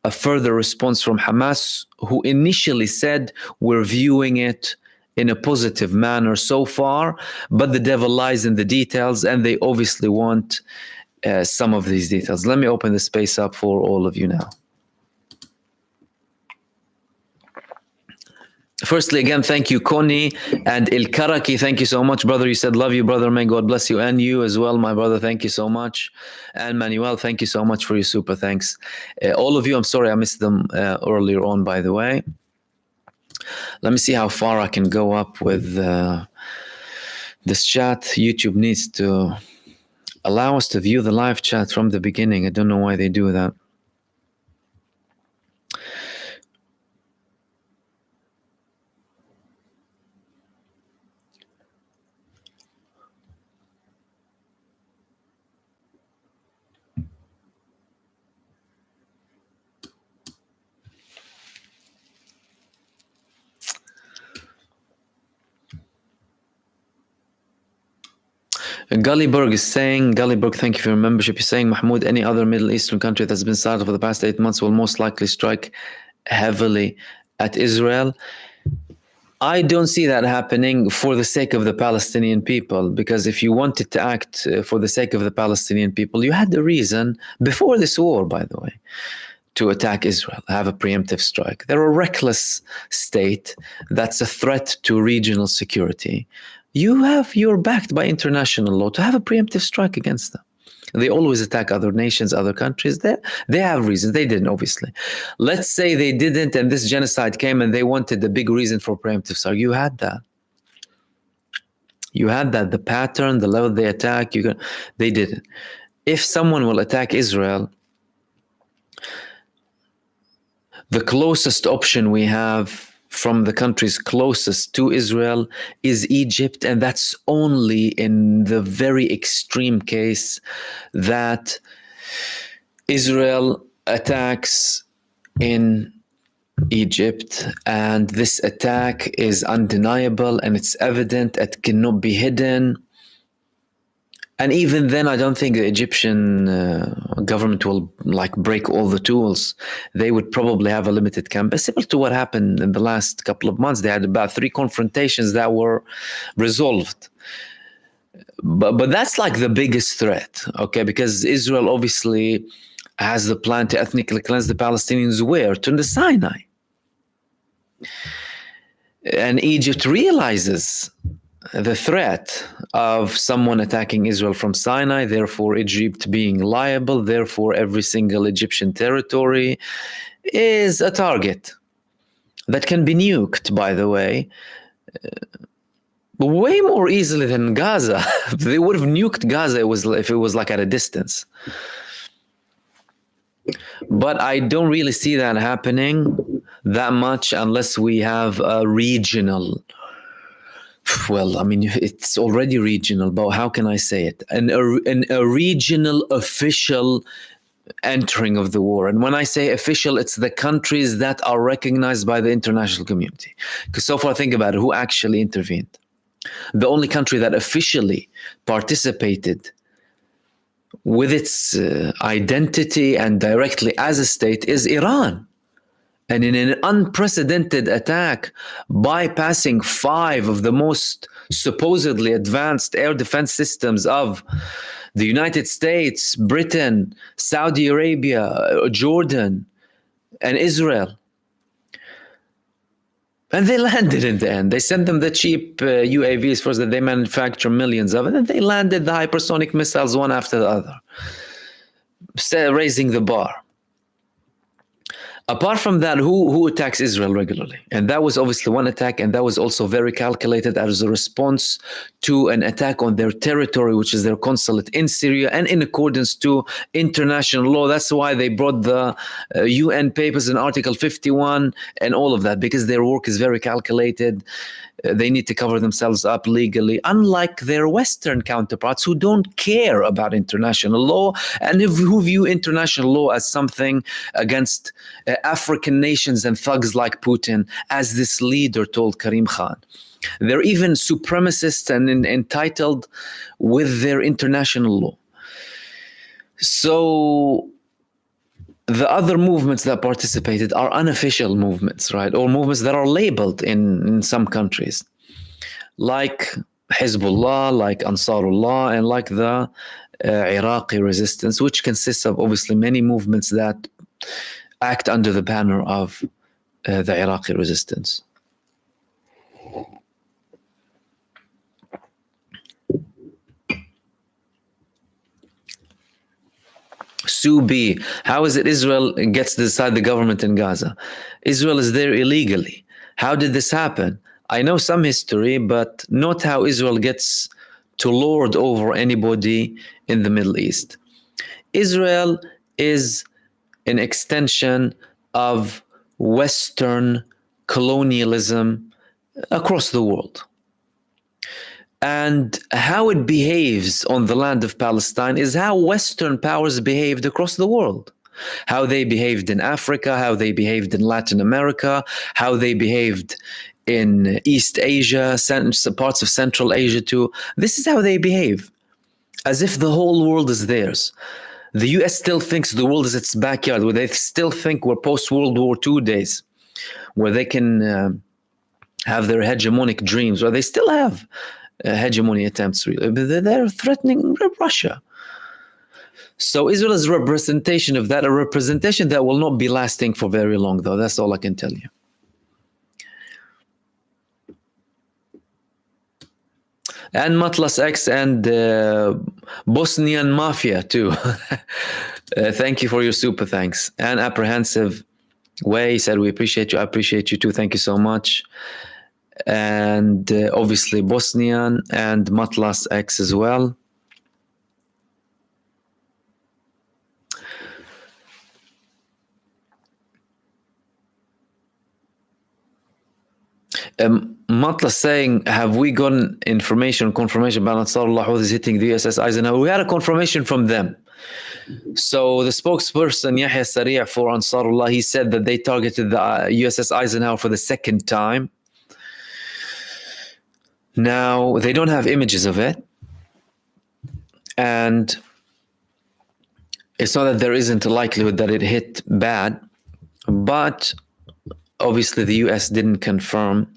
a further response from Hamas, who initially said we're viewing it in a positive manner so far, but the devil lies in the details, and they obviously want some of these details. Let me open the space up for all of you now. Firstly, again, thank you, Koni and Il Karaki. Thank you so much, brother. You said, love you, brother. May God bless you, and you as well, my brother. Thank you so much. And Manuel, thank you so much for your super thanks. All of you, I'm sorry I missed them earlier on, by the way. Let me see how far I can go up with this chat. YouTube needs to allow us to view the live chat from the beginning. I don't know why they do that. Gullyberg is saying, Gullyberg, thank you for your membership. You're saying, Mahmoud, any other Middle Eastern country that's been started for the past 8 months will most likely strike heavily at Israel. I don't see that happening for the sake of the Palestinian people, because if you wanted to act for the sake of the Palestinian people, you had the reason before this war, by the way, to attack Israel, have a preemptive strike. They're a reckless state that's a threat to regional security. You're backed by international law to have a preemptive strike against them. They always attack other nations, other countries. They have reasons. They didn't, obviously. Let's say they didn't, and this genocide came and they wanted the big reason for preemptive strike. You had that. You had that. The pattern, the level they attack, they didn't. If someone will attack Israel, the closest option we have from the countries closest to Israel is Egypt, and that's only in the very extreme case that Israel attacks in Egypt, and this attack is undeniable and it's evident, it cannot be hidden. And even then, I don't think the Egyptian government will break all the tools. They would probably have a limited campaign, similar to what happened in the last couple of months. They had about 3 confrontations that were resolved. But that's the biggest threat, okay? Because Israel obviously has the plan to ethnically cleanse the Palestinians where? To the Sinai. And Egypt realizes the threat of someone attacking Israel from Sinai, therefore Egypt being liable, therefore every single Egyptian territory is a target that can be nuked, by the way, way more easily than Gaza. They would have nuked Gaza if it was at a distance. But I don't really see that happening that much unless we have a regional. Well, I mean, it's already regional, but how can I say it? A regional official entering of the war. And when I say official, it's the countries that are recognized by the international community. Because so far, think about it, who actually intervened? The only country that officially participated with its identity and directly as a state is Iran. And in an unprecedented attack, bypassing 5 of the most supposedly advanced air defense systems of the United States, Britain, Saudi Arabia, Jordan, and Israel. And they landed in the end. They sent them the cheap UAVs first that they manufacture millions of, and then they landed the hypersonic missiles one after the other, raising the bar. Apart from that, who attacks Israel regularly? And that was obviously one attack, and that was also very calculated as a response to an attack on their territory, which is their consulate in Syria, and in accordance to international law. That's why they brought the UN papers in Article 51 and all of that, because their work is very calculated. They need to cover themselves up legally, unlike their Western counterparts who don't care about international law and who view international law as something against African nations and thugs like Putin, as this leader told Karim Khan. They're even supremacists and entitled with their international law. So the other movements that participated are unofficial movements, right? Or movements that are labeled in some countries, like Hezbollah, like Ansarullah, and like the Iraqi resistance, which consists of obviously many movements that act under the banner of the Iraqi resistance. Sue B, how is it Israel gets to decide the government in Gaza? Israel is there illegally. How did this happen? I know some history, but not how Israel gets to lord over anybody in the Middle East. Israel is an extension of Western colonialism across the world. And how it behaves on the land of Palestine is how Western powers behaved across the world. How they behaved in Africa, how they behaved in Latin America, how they behaved in East Asia, parts of Central Asia too. This is how they behave, as if the whole world is theirs. The US still thinks the world is its backyard, where they still think we're post-World War II days, where they can have their hegemonic dreams, or they still have hegemony attempts. They're threatening Russia. So Israel is a representation of that, a representation that will not be lasting for very long, though. That's all I can tell you. And Matlas X and Bosnian Mafia too. Thank you for your super thanks. And Apprehensive Way said, we appreciate you. I appreciate you too. Thank you so much. And obviously Bosnian and Matlas X as well. Matla saying, have we gotten confirmation about Ansarullah who is hitting the USS Eisenhower? We had a confirmation from them. So the spokesperson Yahya Sari' for Ansarullah, he said that they targeted the USS Eisenhower for the second time. Now, they don't have images of it. And it's not that there isn't a likelihood that it hit bad, but obviously the US didn't confirm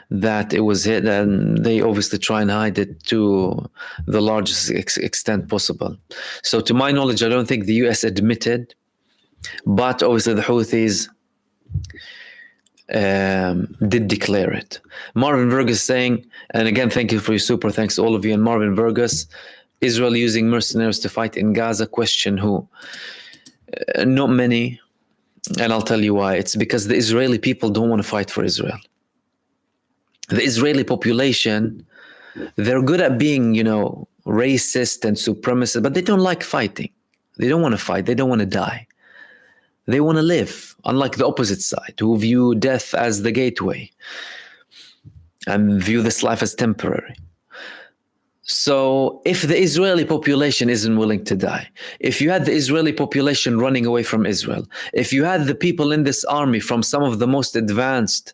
that it was hit, and they obviously try and hide it to the largest extent possible. So to my knowledge, I don't think the US admitted, but obviously the Houthis did declare it. Marvin Burgess saying, and again, thank you for your super thanks to all of you. And Marvin Burgess, Israel using mercenaries to fight in Gaza, question who? Not many, and I'll tell you why. It's because the Israeli people don't want to fight for Israel. The Israeli population, they're good at being, racist and supremacist, but they don't like fighting. They don't want to fight. They don't want to die. They want to live, unlike the opposite side, who view death as the gateway and view this life as temporary. So if the Israeli population isn't willing to die, if you had the Israeli population running away from Israel, if you had the people in this army from some of the most advanced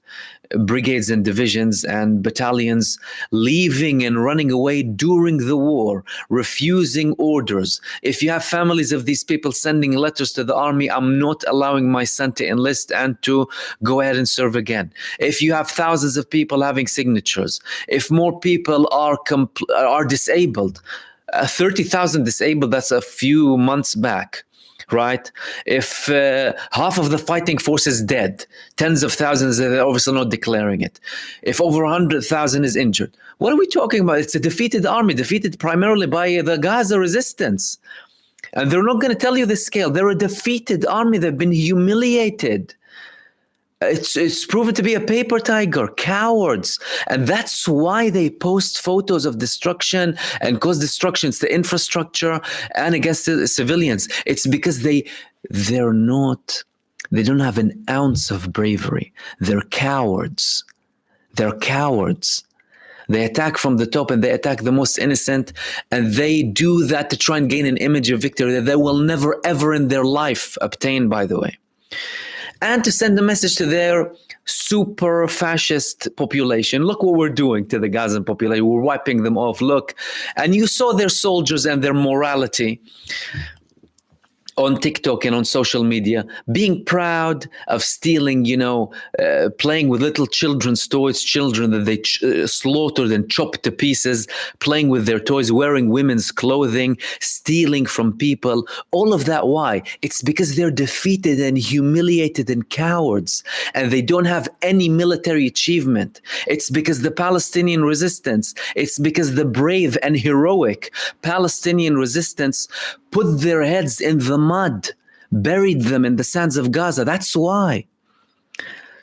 brigades and divisions and battalions leaving and running away during the war, refusing orders, if you have families of these people sending letters to the army, I'm not allowing my son to enlist and to go ahead and serve again. If you have thousands of people having signatures, if more people are disabled, 30,000 disabled, that's a few months back. Right? If half of the fighting force is dead, tens of thousands are obviously not declaring it. If over 100,000 is injured, what are we talking about? It's a defeated army, defeated primarily by the Gaza resistance. And they're not going to tell you the scale. They're a defeated army. They've been humiliated. It's proven to be a paper tiger, cowards. And that's why they post photos of destruction and cause destructions to infrastructure and against the civilians. It's because they don't have an ounce of bravery. They're cowards. They're cowards. They attack from the top and they attack the most innocent, and they do that to try and gain an image of victory that they will never ever in their life obtain, by the way. And to send a message to their super fascist population. Look what we're doing to the Gazan population. We're wiping them off. Look. And you saw their soldiers and their morality on TikTok and on social media, being proud of stealing, playing with little children's toys, children that they slaughtered and chopped to pieces, playing with their toys, wearing women's clothing, stealing from people. All of that, why? It's because they're defeated and humiliated and cowards, and they don't have any military achievement. It's because the Palestinian resistance, it's because the brave and heroic Palestinian resistance put their heads in the mud, buried them in the sands of Gaza. That's why.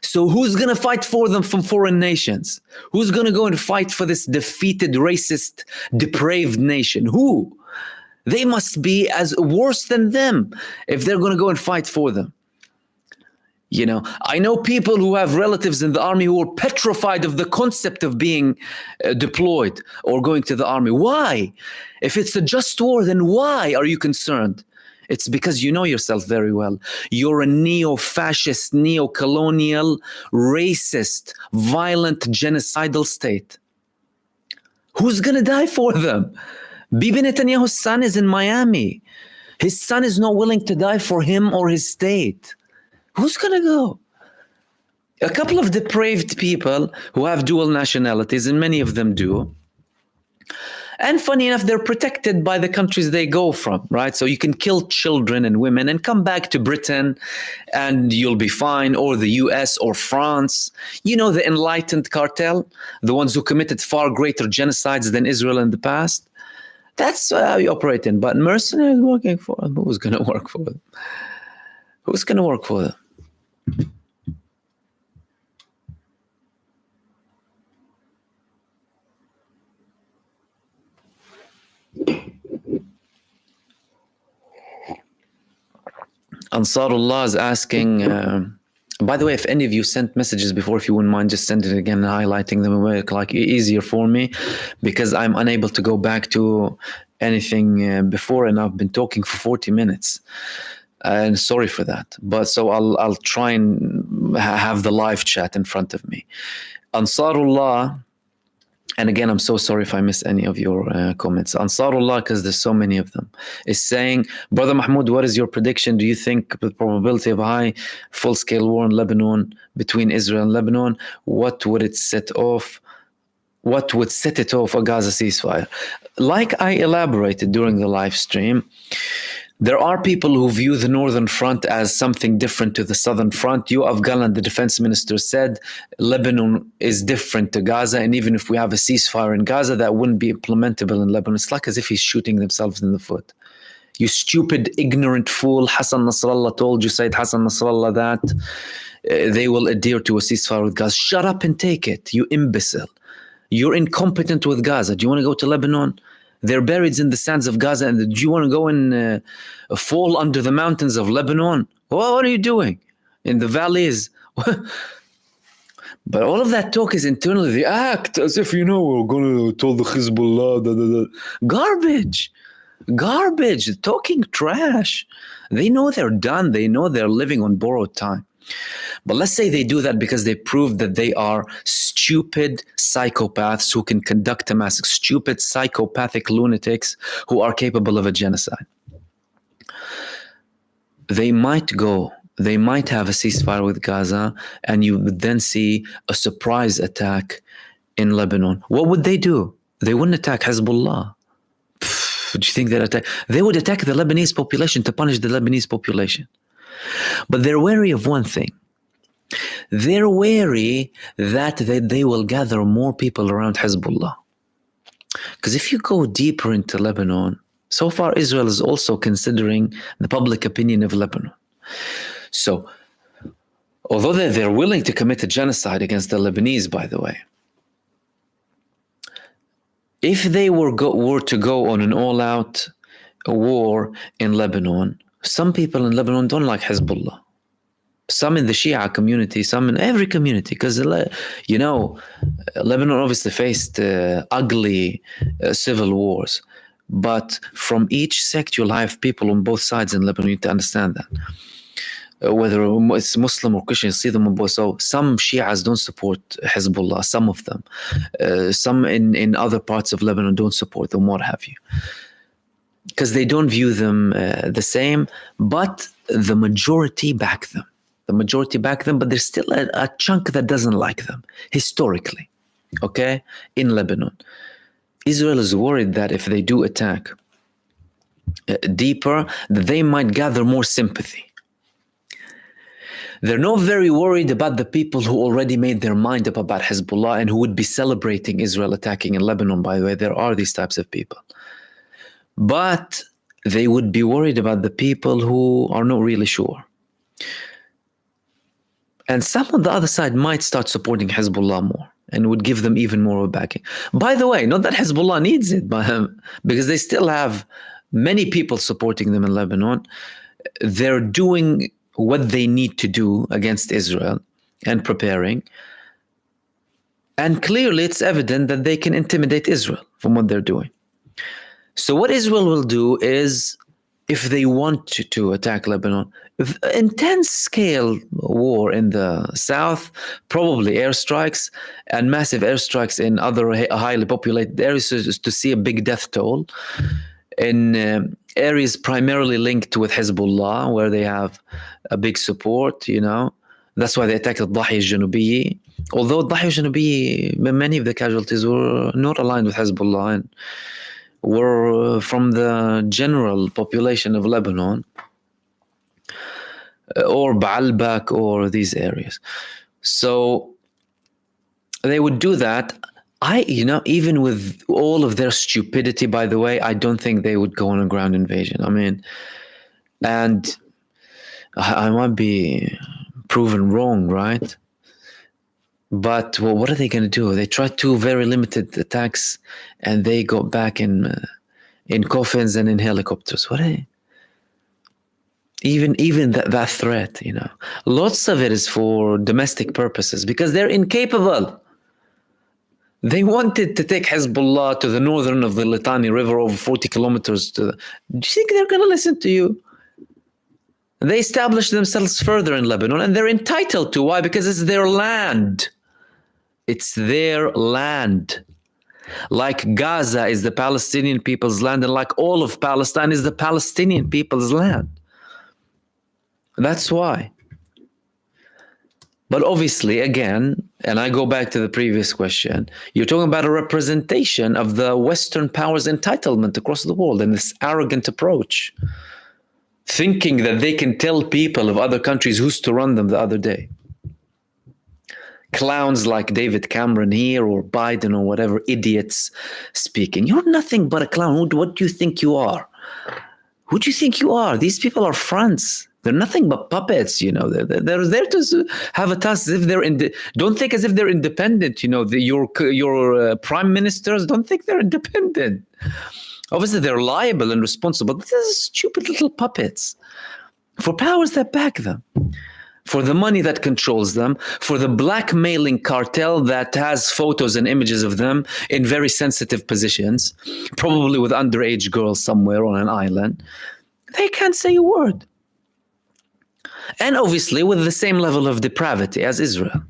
So who's going to fight for them from foreign nations? Who's going to go and fight for this defeated, racist, depraved nation? Who? They must be as worse than them if they're going to go and fight for them. I know people who have relatives in the army who are petrified of the concept of being deployed or going to the army. Why? If it's a just war, then why are you concerned? It's because you know yourself very well. You're a neo-fascist, neo-colonial, racist, violent, genocidal state. Who's going to die for them? Bibi Netanyahu's son is in Miami. His son is not willing to die for him or his state. Who's going to go? A couple of depraved people who have dual nationalities, and many of them do. And funny enough, they're protected by the countries they go from, right? So you can kill children and women and come back to Britain and you'll be fine, or the US or France. The enlightened cartel, the ones who committed far greater genocides than Israel in the past. That's how you operate in. But mercenaries working for them, who's going to work for them? Who's going to work for them? Ansarullah is asking, by the way, if any of you sent messages before, if you wouldn't mind just sending it again and highlighting them, like easier for me, because I'm unable to go back to anything before, and I've been talking for 40 minutes. And sorry for that, but so I'll try and have the live chat in front of me. Ansarullah, and again, I'm so sorry if I miss any of your comments. Ansarullah, because there's so many of them, is saying, Brother Mahmoud, what is your prediction? Do you think the probability of a high full-scale war in Lebanon between Israel and Lebanon, what would set it off a Gaza ceasefire? Like I elaborated during the live stream, there are people who view the Northern Front as something different to the Southern Front. Yoav Gallant, the defense minister, said Lebanon is different to Gaza, and even if we have a ceasefire in Gaza, that wouldn't be implementable in Lebanon. It's like as if he's shooting themselves in the foot. You stupid, ignorant fool. Hassan Nasrallah told you, Sayyid Hassan Nasrallah, that they will adhere to a ceasefire with Gaza. Shut up and take it, you imbecile. You're incompetent with Gaza. Do you want to go to Lebanon? They're buried in the sands of Gaza, and do you want to go and fall under the mountains of Lebanon? What are you doing in the valleys? But all of that talk is internally. They act as if, we're going to tell the Hezbollah. Garbage, talking trash. They know they're done. They know they're living on borrowed time. But let's say they do that because they prove that they are stupid psychopaths who can conduct a massacre, stupid psychopathic lunatics who are capable of a genocide. They might have a ceasefire with Gaza, and you would then see a surprise attack in Lebanon. What would they do? They wouldn't attack Hezbollah. Do you think they'd attack? They would attack the Lebanese population to punish the Lebanese population. But they're wary of one thing. They're wary that they will gather more people around Hezbollah. Because if you go deeper into Lebanon, So far, Israel is also considering the public opinion of Lebanon. So, although they're willing to commit a genocide against the Lebanese, by the way, if they were to go on an all-out war in Lebanon, some people in Lebanon don't like Hezbollah. Some in the Shia community, some in every community, because, you know, Lebanon obviously faced ugly civil wars. But from each sect, you'll have people on both sides in Lebanon. You need to understand that. Whether it's Muslim or Christian, you see them on both. So some Shias don't support Hezbollah, some of them. Some in other parts of Lebanon don't support them, what have you. Because they don't view them the same, but the majority back them. But there's still a chunk that doesn't like them, historically, okay, in Lebanon. Israel is worried that if they do attack deeper, they might gather more sympathy. They're not very worried about the people who already made their mind up about Hezbollah and who would be celebrating Israel attacking in Lebanon, by the way. There are these types of people. But they would be worried about the people who are not really sure. And some on the other side might start supporting Hezbollah more and would give them even more of a backing. By the way, not that Hezbollah needs it, but, because they still have many people supporting them in Lebanon. They're doing what they need to do against Israel and preparing. And clearly it's evident that they can intimidate Israel from what they're doing. So what Israel will do is, if they want to attack Lebanon, intense scale war in the south, probably airstrikes and massive airstrikes in other highly populated areas to see a big death toll in areas primarily linked with Hezbollah, where they have a big support, you know. That's why they attacked Dahiya al-Janubiyya. Although Dahiya al-Janubiyya, many of the casualties were not aligned with Hezbollah and were from the general population of Lebanon, or Baalbek, or these areas. So they would do that. Even with all of their stupidity, by the way, I don't think they would go on a ground invasion. I mean, and I might be proven wrong, right? But what are they going to do? They tried 2 very limited attacks, and they got back in coffins and in helicopters. What are they? Even that threat, you know, lots of it is for domestic purposes because they're incapable. They wanted to take Hezbollah to the northern of the Litani River, over 40 kilometers. Do you think they're going to listen to you? They established themselves further in Lebanon, and they're entitled to. Why? Because it's their land. It's their land. Like Gaza is the Palestinian people's land, and like all of Palestine is the Palestinian people's land. That's why. But obviously, again, and I go back to the previous question, you're talking about a representation of the Western powers' entitlement across the world and this arrogant approach, thinking that they can tell people of other countries who's to run them the other day. Clowns like David Cameron here, or Biden, or whatever, idiots speaking. You're nothing but a clown. What do you think you are? Who do you think you are? These people are fronts. They're nothing but puppets, you know. They're there to have a task as if they're don't think as if they're independent, you know. Your prime ministers, don't think they're independent. Obviously, they're liable and responsible. But they're stupid little puppets for powers that back them, for the money that controls them, for the blackmailing cartel that has photos and images of them in very sensitive positions, probably with underage girls somewhere on an island. They can't say a word. And obviously with the same level of depravity as Israel.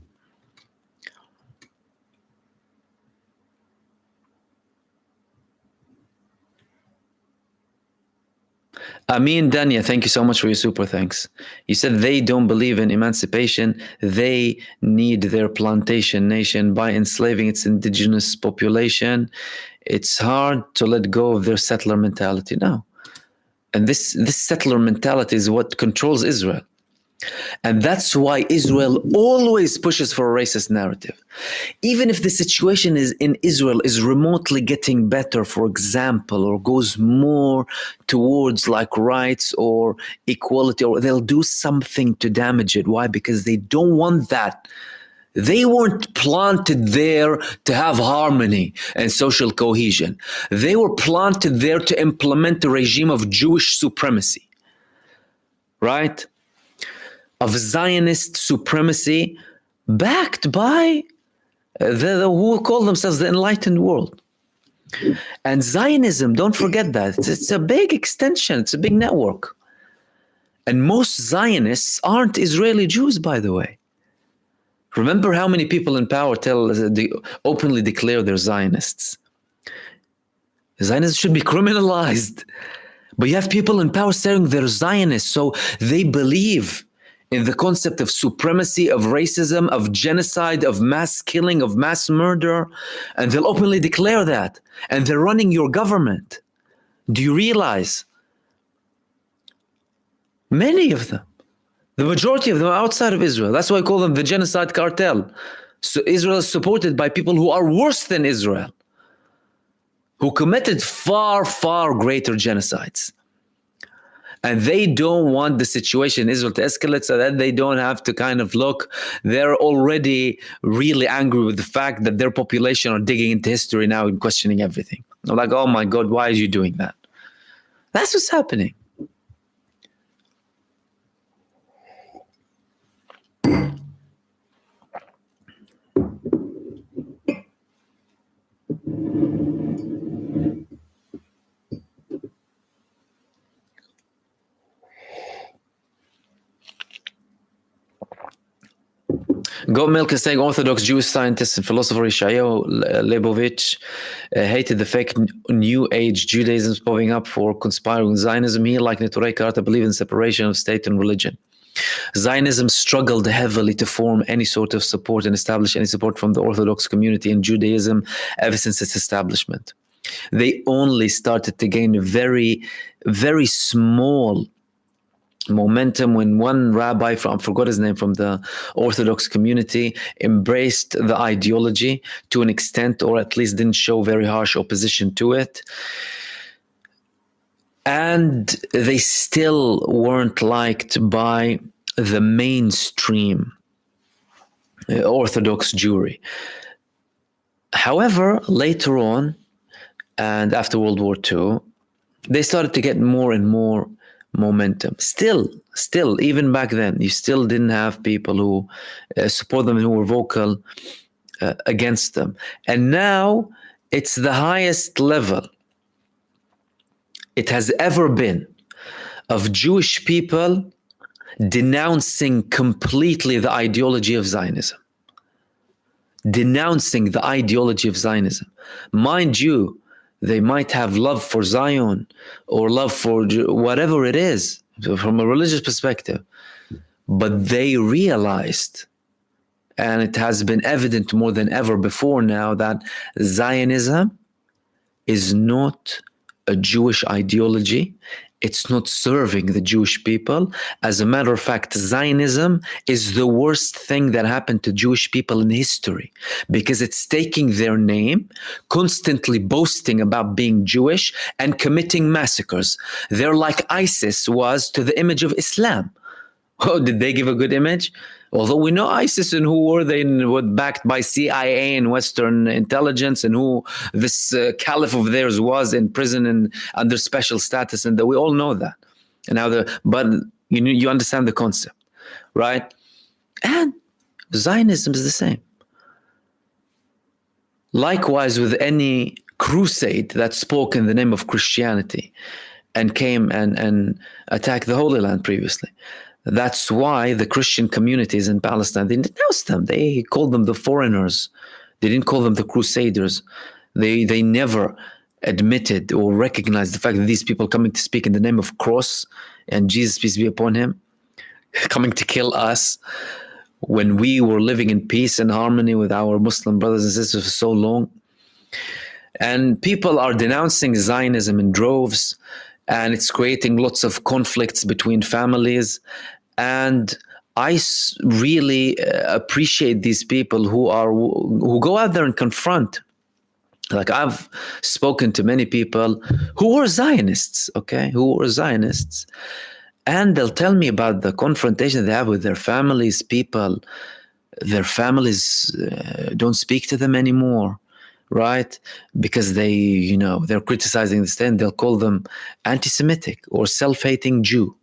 Amin Danya, thank you so much for your super thanks. You said they don't believe in emancipation. They need their plantation nation by enslaving its indigenous population. It's hard to let go of their settler mentality now. And this settler mentality is what controls Israel. And that's why Israel always pushes for a racist narrative. Even if the situation is in Israel is remotely getting better, for example, or goes more towards like rights or equality, or they'll do something to damage it. Why? Because they don't want that. They weren't planted there to have harmony and social cohesion. They were planted there to implement a regime of Jewish supremacy, right? Of Zionist supremacy backed by who call themselves the enlightened world. And Zionism, don't forget that, it's a big extension, it's a big network. And most Zionists aren't Israeli Jews, by the way. Remember how many people in power openly declare they're Zionists. Zionists should be criminalized. But you have people in power saying they're Zionists, so they believe in the concept of supremacy, of racism, of genocide, of mass killing, of mass murder, and they'll openly declare that. And they're running your government. Do you realize? Many of them, the majority of them are outside of Israel. That's why I call them the genocide cartel. So Israel is supported by people who are worse than Israel, who committed far, far greater genocides. And they don't want the situation in Israel to escalate so that they don't have to kind of look. They're already really angry with the fact that their population are digging into history now and questioning everything. They're like, oh my God, why are you doing that? That's what's happening. Goat Milk is saying Orthodox Jewish scientist and philosopher Yeshayahu Leibovich hated the fake New Age Judaism popping up for conspiring with Zionism. He, like Neturei Karata, believed in separation of state and religion. Zionism struggled heavily to form any sort of support and establish any support from the Orthodox community in Judaism ever since its establishment. They only started to gain a very, very small momentum when one rabbi I forgot his name, from the Orthodox community embraced the ideology to an extent, or at least didn't show very harsh opposition to it. And they still weren't liked by the mainstream Orthodox Jewry. However, later on, and after World War II, they started to get more and more momentum. Still, even back then, you still didn't have people who support them and who were vocal against them. And now it's the highest level it has ever been of Jewish people denouncing completely the ideology of Zionism. Denouncing the ideology of Zionism. Mind you, they might have love for Zion or love for whatever it is from a religious perspective, but they realized, and it has been evident more than ever before now, that Zionism is not a Jewish ideology. It's not serving the Jewish people. As a matter of fact, Zionism is the worst thing that happened to Jewish people in history, because it's taking their name, constantly boasting about being Jewish, and committing massacres. They're like ISIS was to the image of Islam. Oh, did they give a good image? Although we know ISIS and who were they, were backed by CIA and Western intelligence, and who this caliph of theirs was in prison and under special status, and that we all know that. And now but you understand the concept, right? And Zionism is the same. Likewise, with any crusade that spoke in the name of Christianity and came and attacked the Holy Land previously. That's why the Christian communities in Palestine, they denounced them. They called them the foreigners. They didn't call them the crusaders. They never admitted or recognized the fact that these people coming to speak in the name of cross and Jesus, peace be upon him, coming to kill us when we were living in peace and harmony with our Muslim brothers and sisters for so long. And people are denouncing Zionism in droves, and it's creating lots of conflicts between families. And really appreciate these people who go out there and confront. Like, I've spoken to many people who were Zionists, okay, and they'll tell me about the confrontation they have with their families. Their families don't speak to them anymore, right? Because they're criticizing the state. They'll call them anti-Semitic or self-hating Jew.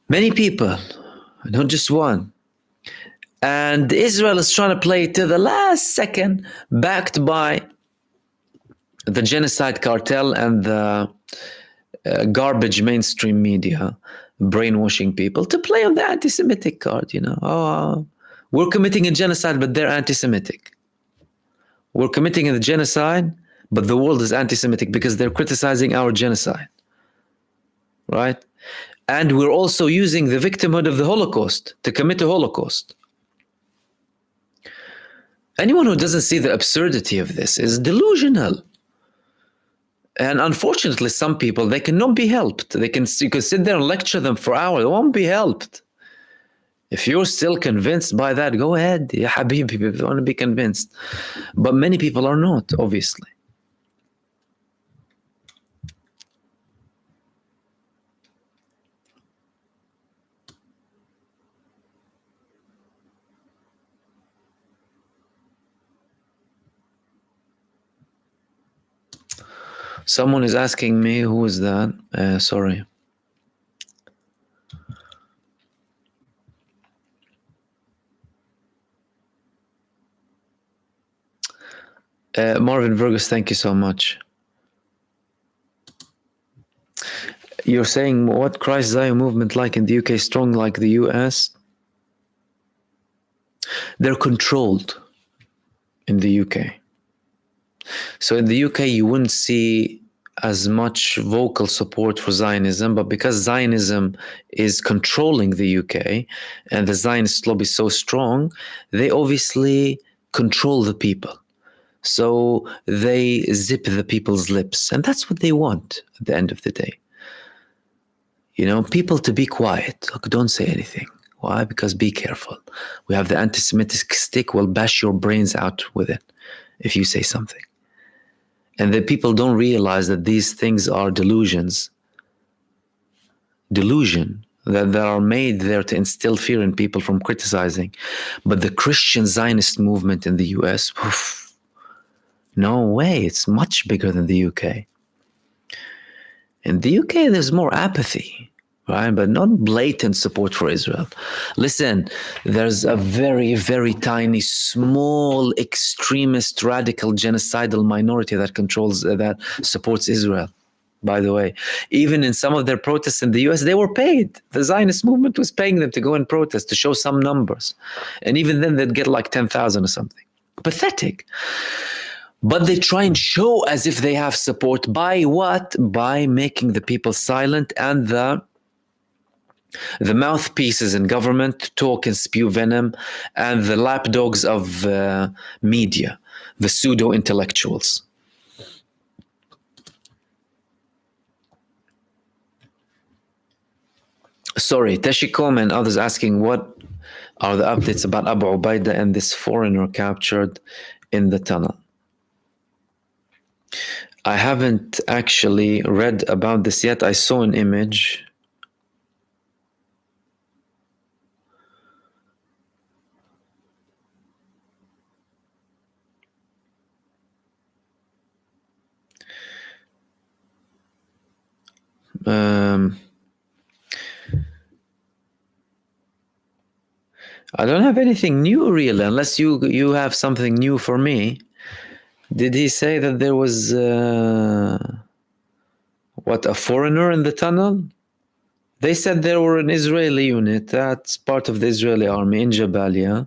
Many people, not just one. And Israel is trying to play to the last second, backed by the genocide cartel and the garbage mainstream media, brainwashing people to play on the anti-Semitic card. We're committing a genocide, but they're anti-Semitic. We're committing a genocide, but the world is anti-Semitic because they're criticizing our genocide, right? And we're also using the victimhood of the Holocaust to commit a Holocaust. Anyone who doesn't see the absurdity of this is delusional. And unfortunately, some people, they cannot be helped. You can sit there and lecture them for hours. They won't be helped. If you're still convinced by that, go ahead. Ya habibi, if you want to be convinced. But many people are not, obviously. Someone is asking me, who is that? Sorry. Marvin Vergus, thank you so much. You're saying, what Christ Zion movement like in the UK, strong like the US? They're controlled in the UK. So in the UK, you wouldn't see as much vocal support for Zionism, but because Zionism is controlling the UK and the Zionist lobby is so strong, they obviously control the people. So they zip the people's lips, and that's what they want at the end of the day. People to be quiet. Look, don't say anything. Why? Because be careful. We have the anti-Semitic stick. We'll bash your brains out with it if you say something. And the people don't realize that these things are delusion that are made there to instill fear in people from criticizing. But the Christian Zionist movement in the US, no way, it's much bigger than the UK. In the UK, there's more apathy, right? But not blatant support for Israel. Listen, there's a very, very tiny, small, extremist, radical, genocidal minority that supports Israel, by the way. Even in some of their protests in the US, they were paid. The Zionist movement was paying them to go and protest, to show some numbers. And even then, they'd get like 10,000 or something. Pathetic. But they try and show as if they have support by what? By making the people silent and the mouthpieces in government talk and spew venom, and the lapdogs of media, the pseudo-intellectuals. Sorry, Teshikom and others asking, what are the updates about Abu Ubaidah and this foreigner captured in the tunnel? I haven't actually read about this yet. I saw an image. I don't have anything new really, unless you have something new for me. Did he say that there was a foreigner in the tunnel? They said there were an Israeli unit. That's part of the Israeli army in Jabalia.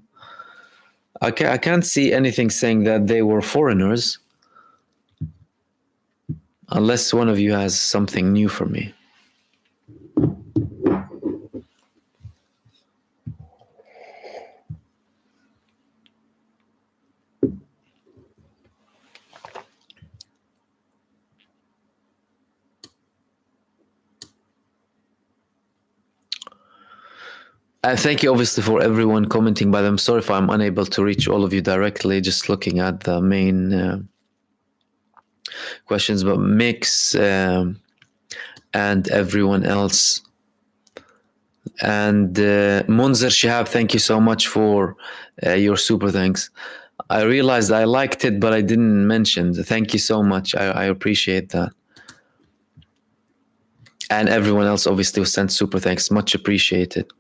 I can't see anything saying that they were foreigners, unless one of you has something new for me. Thank you, obviously, for everyone commenting. By the way, I'm sorry if I'm unable to reach all of you directly. Just looking at the main questions, but Mix and everyone else, and Munzer Shihab, thank you so much for your super thanks. I realized I liked it, but I didn't mention. Thank you so much. I appreciate that. And everyone else, obviously, who sent super thanks, much appreciated.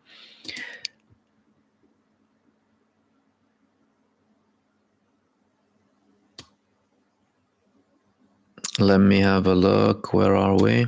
Let me have a look. Where are we?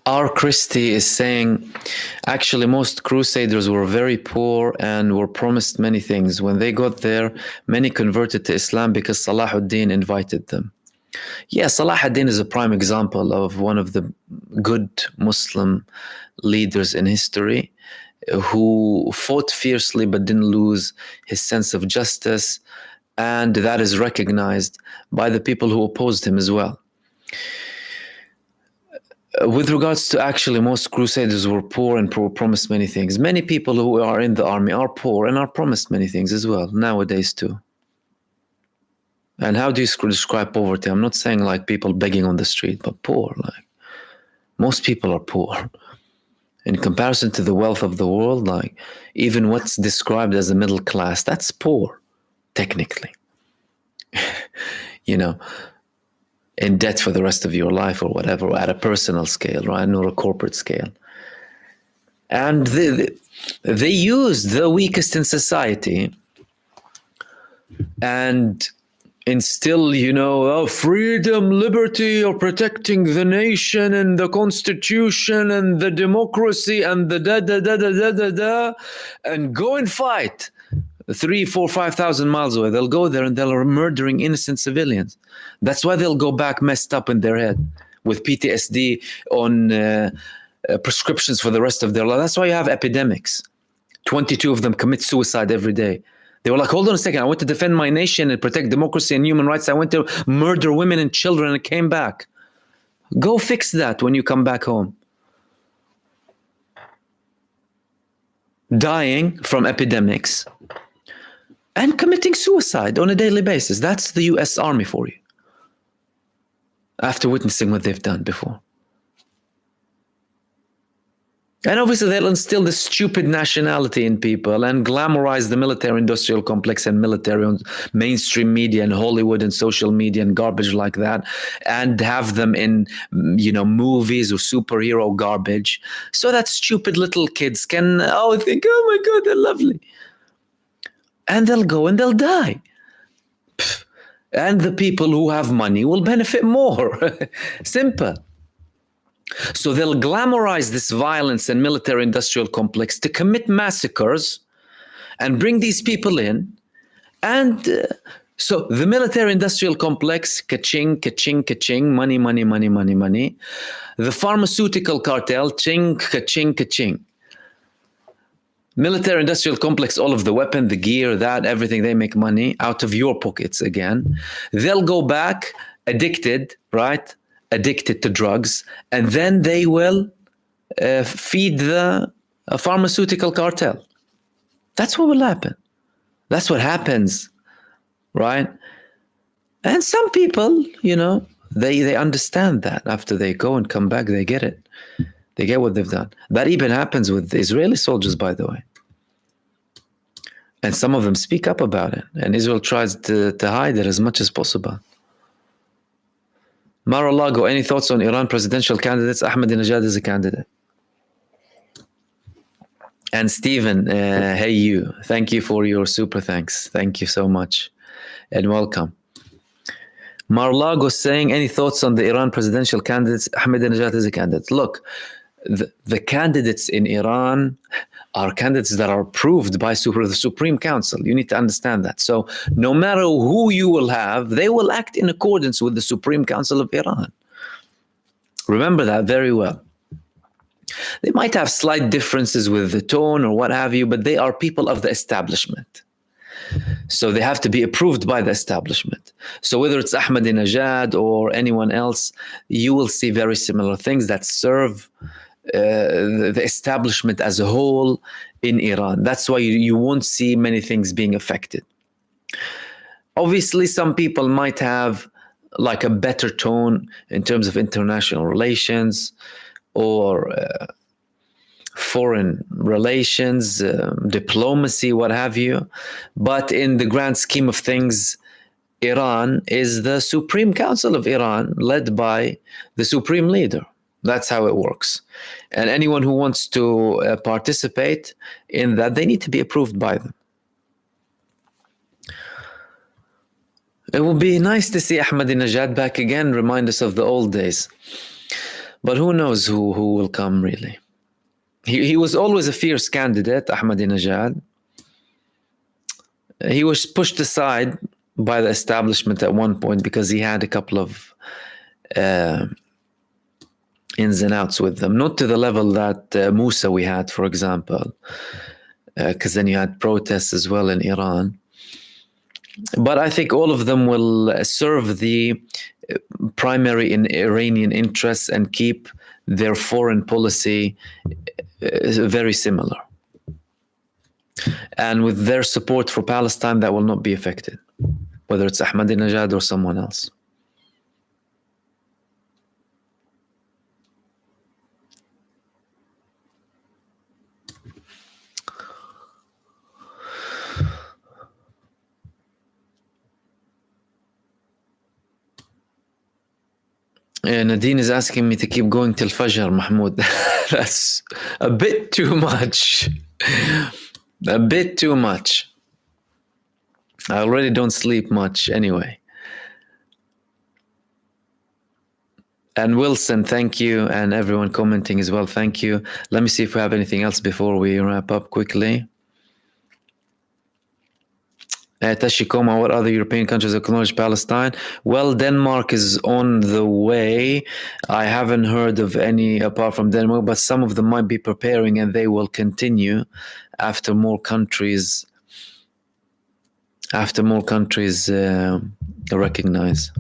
R. Christie is saying, actually, most crusaders were very poor and were promised many things. When they got there, many converted to Islam because Salah ad-Din invited them. Yeah, Salah ad-Din is a prime example of one of the good Muslim leaders in history who fought fiercely but didn't lose his sense of justice, and that is recognized by the people who opposed him as well. With regards to actually, most crusaders were poor and promised many things. Many people who are in the army are poor and are promised many things as well, nowadays too. And how do you describe poverty? I'm not saying like people begging on the street, but poor. Like most people are poor. In comparison to the wealth of the world, like even what's described as a middle class, that's poor, technically. You know, in debt for the rest of your life or whatever, at a personal scale, right? Not a corporate scale. And they use the weakest in society and instill, freedom, liberty, or protecting the nation and the constitution and the democracy and the da, and go and fight 3, 4, 5,000 miles away. They'll go there and they'll murdering innocent civilians. That's why they'll go back messed up in their head with PTSD on prescriptions for the rest of their life. That's why you have epidemics. 22 of them commit suicide every day. They were like, hold on a second, I went to defend my nation and protect democracy and human rights. I went to murder women and children and came back. Go fix that when you come back home. Dying from epidemics and committing suicide on a daily basis. That's the US Army for you. After witnessing what they've done before. And obviously they'll instill this stupid nationality in people and glamorize the military-industrial complex and military on mainstream media and Hollywood and social media and garbage like that, and have them in, movies or superhero garbage, so that stupid little kids can think, oh my God, they're lovely. And they'll go and they'll die. And the people who have money will benefit more. Simple. So they'll glamorize this violence and military-industrial complex to commit massacres and bring these people in. And so the military-industrial complex, ka-ching, ka-ching, ka-ching, money, money, money, money, money. The pharmaceutical cartel, ching, ka-ching, ka-ching. Military-industrial complex, all of the weapon, the gear, that, everything, they make money out of your pockets again. They'll go back addicted, right? Addicted to drugs, and then they will feed the pharmaceutical cartel. That's what will happen. That's what happens, right? And some people, they understand that. After they go and come back, they get it. They get what they've done. That even happens with the Israeli soldiers, by the way. And some of them speak up about it. And Israel tries to hide it as much as possible. Mar-a-Lago, any thoughts on Iran presidential candidates? Ahmadinejad is a candidate. And Stephen, hey you, thank you for your super thanks. Thank you so much and welcome. Mar-a-Lago saying, any thoughts on the Iran presidential candidates? Ahmadinejad is a candidate. Look, the candidates in Iran are candidates that are approved by the Supreme Council. You need to understand that. So no matter who you will have, they will act in accordance with the Supreme Council of Iran. Remember that very well. They might have slight differences with the tone or what have you, but they are people of the establishment. So they have to be approved by the establishment. So whether it's Ahmadinejad or anyone else, you will see very similar things that serve the establishment as a whole in Iran. That's why you won't see many things being affected. Obviously, some people might have like a better tone in terms of international relations or foreign relations, diplomacy, what have you. But in the grand scheme of things, Iran is the Supreme Council of Iran, led by the Supreme Leader. That's how it works. And anyone who wants to participate in that, they need to be approved by them. It would be nice to see Ahmadinejad back again, remind us of the old days. But who knows who will come, really. He was always a fierce candidate, Ahmadinejad. He was pushed aside by the establishment at one point because he had a couple of ins and outs with them. Not to the level that Mousawi had, for example, because then you had protests as well in Iran. But I think all of them will serve the primary in Iranian interests and keep their foreign policy very similar. And with their support for Palestine, that will not be affected, whether it's Ahmadinejad or someone else. Nadine is asking me to keep going till Fajr, Mahmoud. That's a bit too much. A bit too much. I already don't sleep much anyway. And Wilson, thank you. And everyone commenting as well, thank you. Let me see if we have anything else before we wrap up quickly. Tashikoma, what other European countries acknowledge Palestine? Well, Denmark is on the way. I haven't heard of any apart from Denmark, but some of them might be preparing and they will continue after more countries recognize.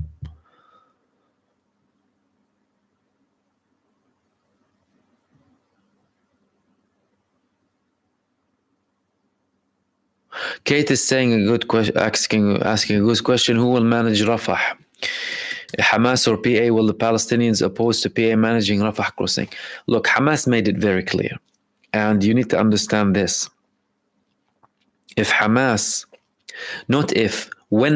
Kate is saying a good question, asking a good question. Who will manage Rafah? Hamas or PA? Will the Palestinians oppose to PA managing Rafah crossing? Look, Hamas made it very clear, and you need to understand this. When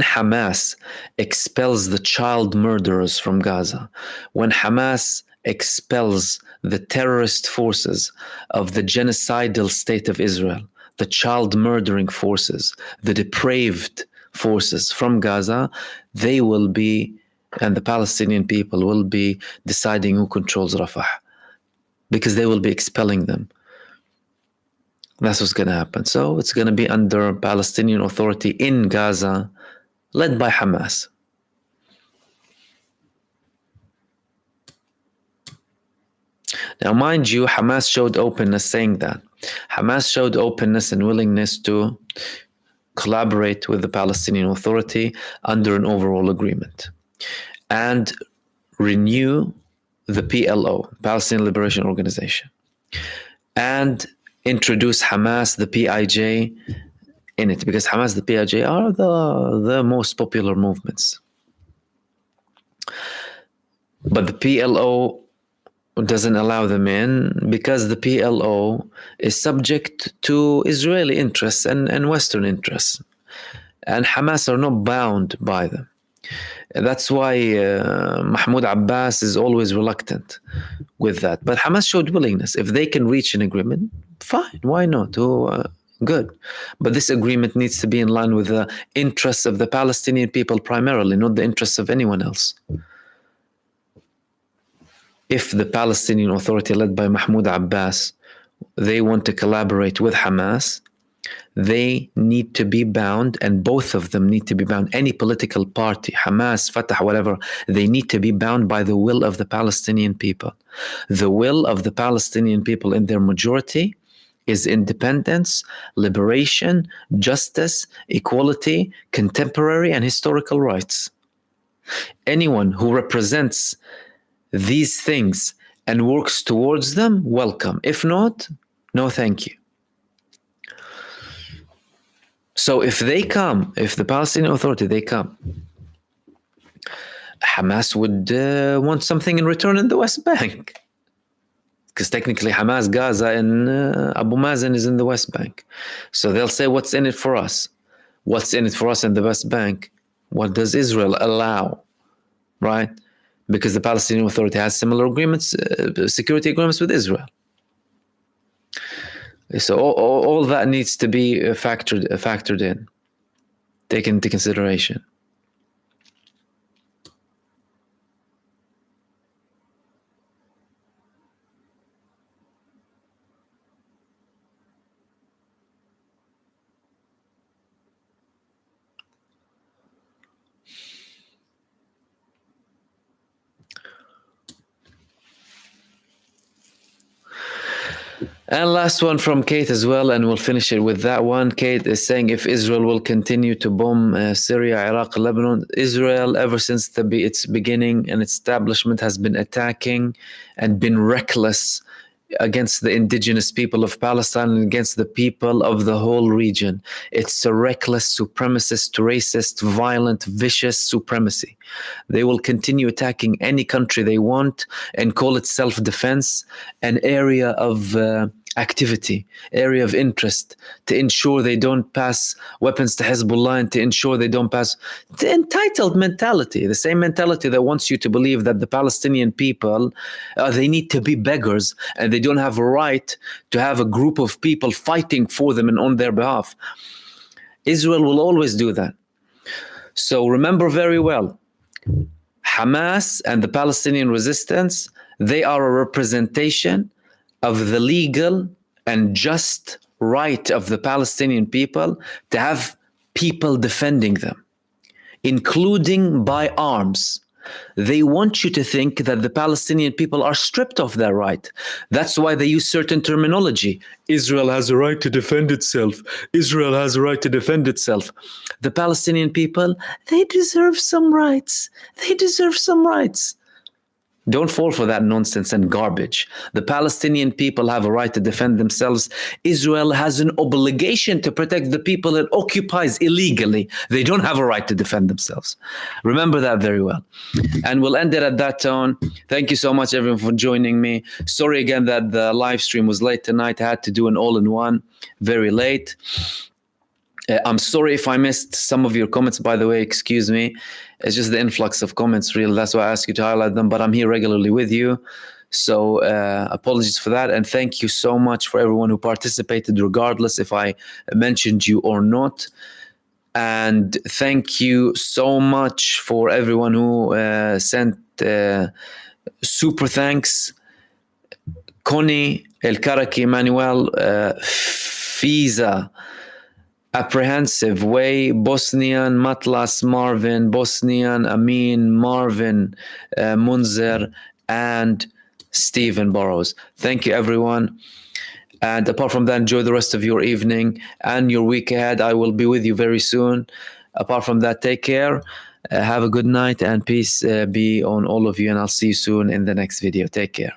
Hamas expels the child murderers from Gaza, when Hamas expels the terrorist forces of the genocidal state of Israel, the child murdering forces, the depraved forces from Gaza, they will be, and the Palestinian people will be deciding who controls Rafah, because they will be expelling them. That's what's going to happen. So it's going to be under Palestinian Authority in Gaza, led by Hamas. Now, mind you, Hamas showed openness saying that. Hamas showed openness and willingness to collaborate with the Palestinian Authority under an overall agreement and renew the PLO, Palestinian Liberation Organization, and introduce Hamas, the PIJ, in it, because Hamas, the PIJ are the most popular movements. But the PLO doesn't allow them in because the PLO is subject to Israeli interests and Western interests, and Hamas are not bound by them. That's why Mahmoud Abbas is always reluctant with that. But Hamas showed willingness. If they can reach an agreement, fine, why not? Good. But this agreement needs to be in line with the interests of the Palestinian people primarily, not the interests of anyone else. If the Palestinian Authority led by Mahmoud Abbas, they want to collaborate with Hamas, they need to be bound, and both of them need to be bound. Any political party, Hamas, Fatah, whatever, they need to be bound by the will of the Palestinian people. The will of the Palestinian people in their majority is independence, liberation, justice, equality, contemporary and historical rights. Anyone who represents these things and works towards them, welcome. If not, no thank you. So if they come, if the Palestinian Authority, they come, Hamas would want something in return in the West Bank. Because technically Hamas, Gaza, and Abu Mazen is in the West Bank. So they'll say, what's in it for us? What's in it for us in the West Bank? What does Israel allow? Right? Because the Palestinian Authority has similar agreements, security agreements with Israel. So all that needs to be factored in, taken into consideration. And last one from Kate as well, and we'll finish it with that one. Kate is saying, if Israel will continue to bomb Syria, Iraq, Lebanon, Israel, ever since its beginning and establishment, has been attacking and been reckless against the indigenous people of Palestine and against the people of the whole region. It's a reckless, supremacist, racist, violent, vicious supremacy. They will continue attacking any country they want and call it self-defense, an area of activity, area of interest, to ensure they don't pass weapons to Hezbollah and to ensure they don't pass the entitled mentality, the same mentality that wants you to believe that the Palestinian people, they need to be beggars and they don't have a right to have a group of people fighting for them and on their behalf. Israel will always do that. So remember very well, Hamas and the Palestinian resistance, they are a representation of the legal and just right of the Palestinian people to have people defending them, including by arms. They want you to think that the Palestinian people are stripped of their right. That's why they use certain terminology. Israel has a right to defend itself. Israel has a right to defend itself. The Palestinian people, they deserve some rights. They deserve some rights. Don't fall for that nonsense and garbage. The Palestinian people have a right to defend themselves. Israel has an obligation to protect the people it occupies illegally. They don't have a right to defend themselves. Remember that very well. And we'll end it at that tone. Thank you so much, everyone, for joining me. Sorry again that the live stream was late tonight. I had to do an all-in-one very late. I'm sorry if I missed some of your comments, by the way, excuse me. It's just the influx of comments, really. That's why I ask you to highlight them, but I'm here regularly with you. So apologies for that. And thank you so much for everyone who participated, regardless if I mentioned you or not. And thank you so much for everyone who sent super thanks. Connie, El Karaki, Manuel, Fiza, Apprehensive, Way, Bosnian, Matlas, Marvin, Bosnian, Amin, Marvin, Munzer, and Stephen Burrows. Thank you, everyone. And apart from that, enjoy the rest of your evening and your week ahead. I will be with you very soon. Apart from that, take care. Have a good night and peace be on all of you. And I'll see you soon in the next video. Take care.